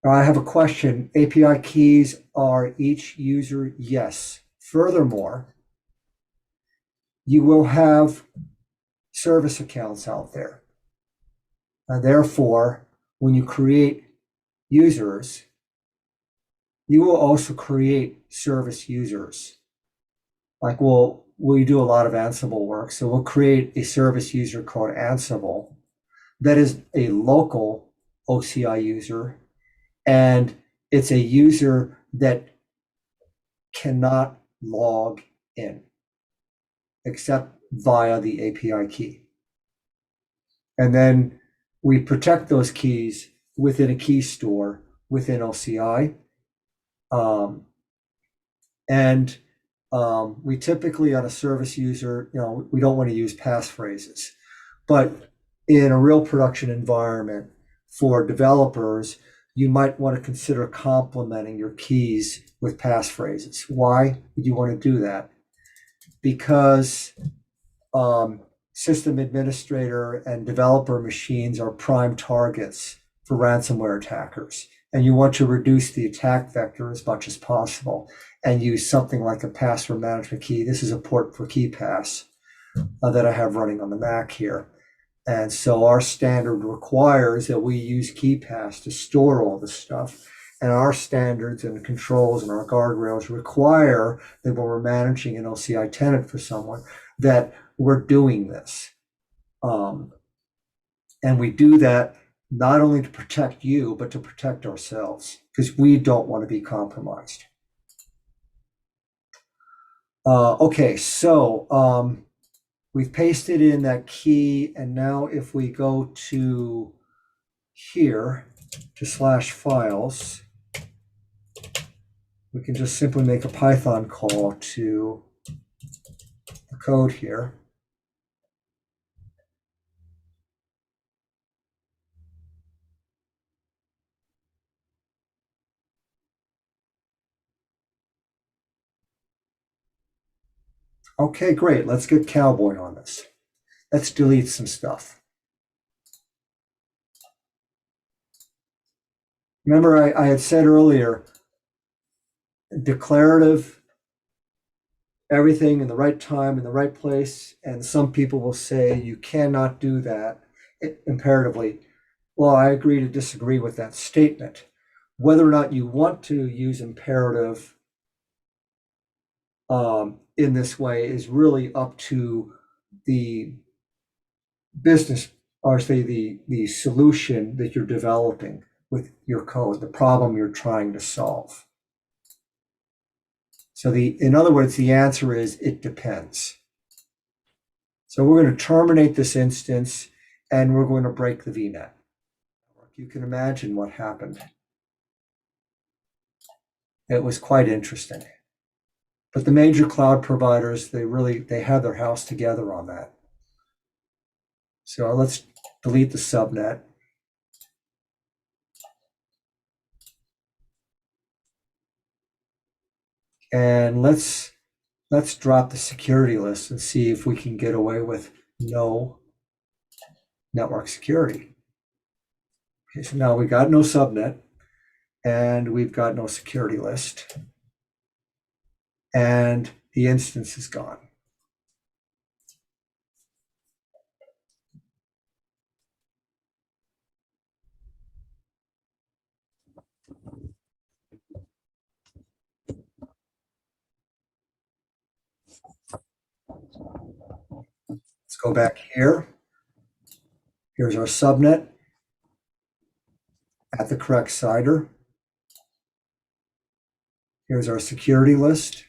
I have a question. API keys are each user? Yes. Furthermore, you will have service accounts out there. And therefore, when you create users, you will also create service users. Like we do a lot of Ansible work, so we'll create a service user called Ansible that is a local OCI user, and it's a user that cannot log in except via the API key. And then we protect those keys within a key store within OCI. We typically, on a service user, we don't want to use passphrases. But in a real production environment for developers, you might want to consider complementing your keys with passphrases. Why would you want to do that? Because system administrator and developer machines are prime targets for ransomware attackers. And you want to reduce the attack vector as much as possible and use something like a password management key. This is a port for KeyPass that I have running on the Mac here. And so our standard requires that we use KeyPass to store all this stuff. and our standards and controls and our guardrails require that when we're managing an OCI tenant for someone, that we're doing this. And we do that not only to protect you, but to protect ourselves, because we don't want to be compromised. Okay, so we've pasted in that key, and now if we go to here, to /files, we can just simply make a Python call to the code here. Okay, great. Let's get Cowboy on this. Let's delete some stuff. Remember, I had said earlier, declarative, everything in the right time, in the right place, and some people will say you cannot do that imperatively. Well, I agree to disagree with that statement. Whether or not you want to use imperative in this way is really up to the business, or say the solution that you're developing with your code, the problem you're trying to solve. So in other words, the answer is it depends. So we're going to terminate this instance and we're going to break the VNet. You can imagine what happened. It was quite interesting. But the major cloud providers, they had their house together on that. So let's delete the subnet. And let's drop the security list and see if we can get away with no network security. Okay, so now we got no subnet and we've got no security list. And the instance is gone. Let's go back here. Here's our subnet at the correct CIDR. Here's our security list.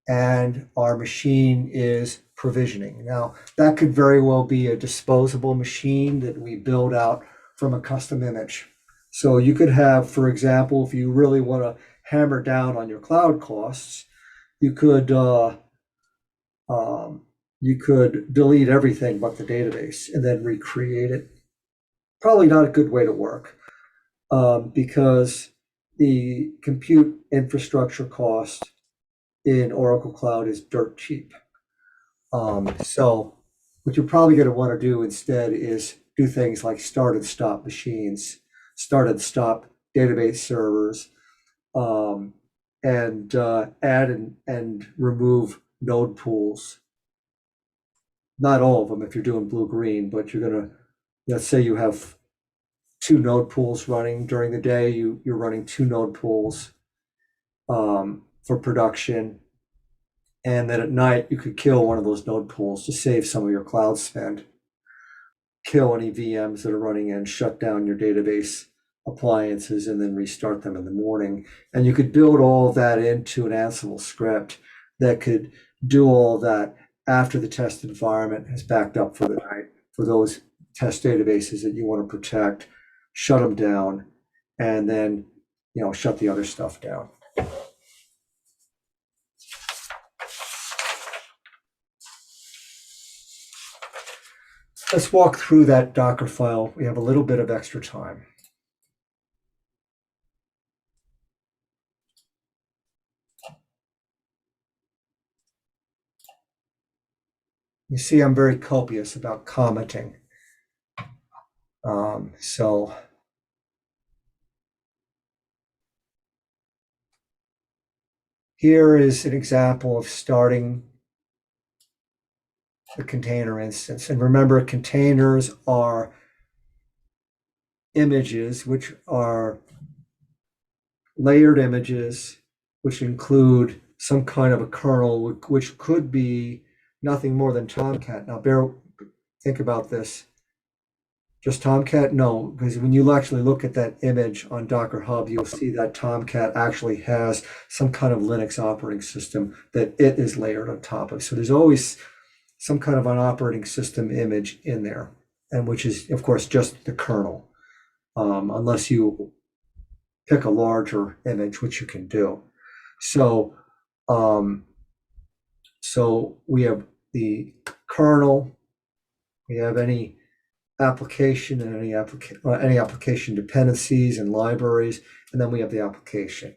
And our machine is provisioning. Now, that could very well be a disposable machine that we build out from a custom image. So you could have, for example, if you really want to hammer down on your cloud costs, you could delete everything but the database and then recreate it. Probably not a good way to work because the compute infrastructure cost in Oracle Cloud is dirt cheap. So what you're probably going to want to do instead is do things like start and stop machines, start and stop database servers, and add and remove node pools. Not all of them if you're doing blue-green, but you're going to, let's say you have 2 node pools running during the day, you're running 2 node pools for production. And then at night, you could kill one of those node pools to save some of your cloud spend. Kill any VMs that are running in, shut down your database appliances, and then restart them in the morning. And you could build all of that into an Ansible script that could do all that after the test environment has backed up for the night for those test databases that you want to protect, shut them down, and then shut the other stuff down. Let's walk through that Docker file. We have a little bit of extra time. You see, I'm very copious about commenting. So here is an example of starting the container instance. And remember, containers are images, which are layered images, which include some kind of a kernel, which could be nothing more than Tomcat. Now, think about this. Just Tomcat? No, because when you actually look at that image on Docker Hub, you'll see that Tomcat actually has some kind of Linux operating system that it is layered on top of. So there's always some kind of an operating system image in there, and which is, of course, just the kernel, unless you pick a larger image, which you can do. So, so we have the kernel, we have any application and any application dependencies and libraries, and then we have the application.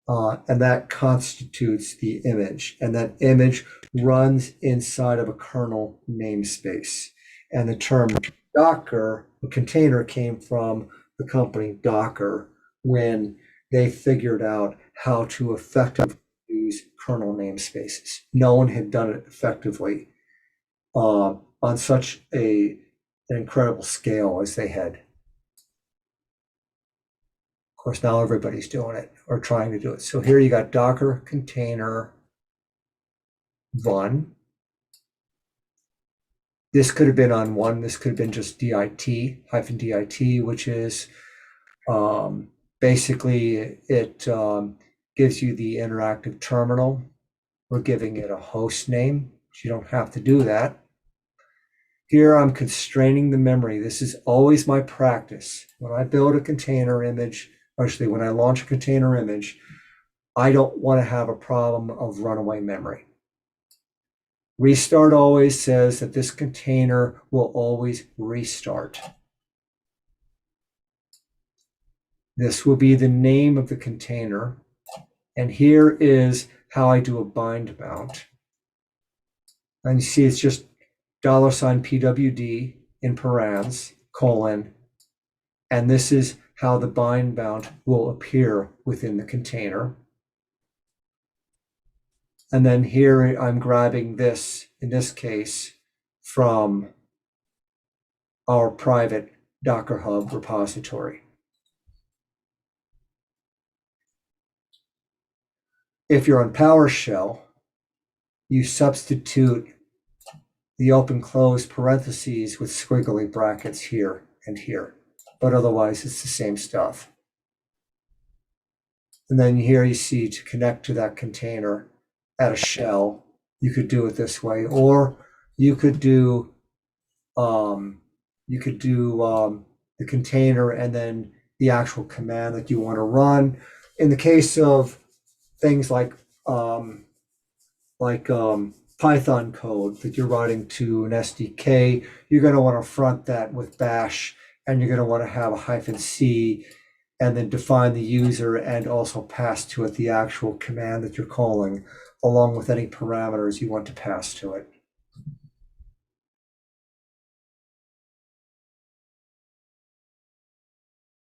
And that constitutes the image, and that image runs inside of a kernel namespace. And the term Docker, a container, came from the company Docker when they figured out how to effectively use kernel namespaces. No one had done it effectively on such an incredible scale as they had. Of course, now everybody's doing it or trying to do it. So here you got Docker container run. This could have been on one. This could have been just -dit, which is basically it gives you the interactive terminal. We're giving it a host name. You don't have to do that. Here I'm constraining the memory. This is always my practice. When I build a container image, actually when I launch a container image, I don't want to have a problem of runaway memory. Restart always says that this container will always restart. This will be the name of the container. And here is how I do a bind mount. And you see it's just $PWD in parens, colon, and this is how the bind mount will appear within the container. And then here I'm grabbing this, in this case, from our private Docker Hub repository. If you're on PowerShell, you substitute the open close parentheses with squiggly brackets here and here, but otherwise it's the same stuff. And then here you see to connect to that container at a shell, you could do it this way, or you could do the container and then the actual command that you want to run. In the case of things like Python code that you're writing to an SDK, you're going to want to front that with bash, and you're going to want to have a -c and then define the user and also pass to it the actual command that you're calling, along with any parameters you want to pass to it.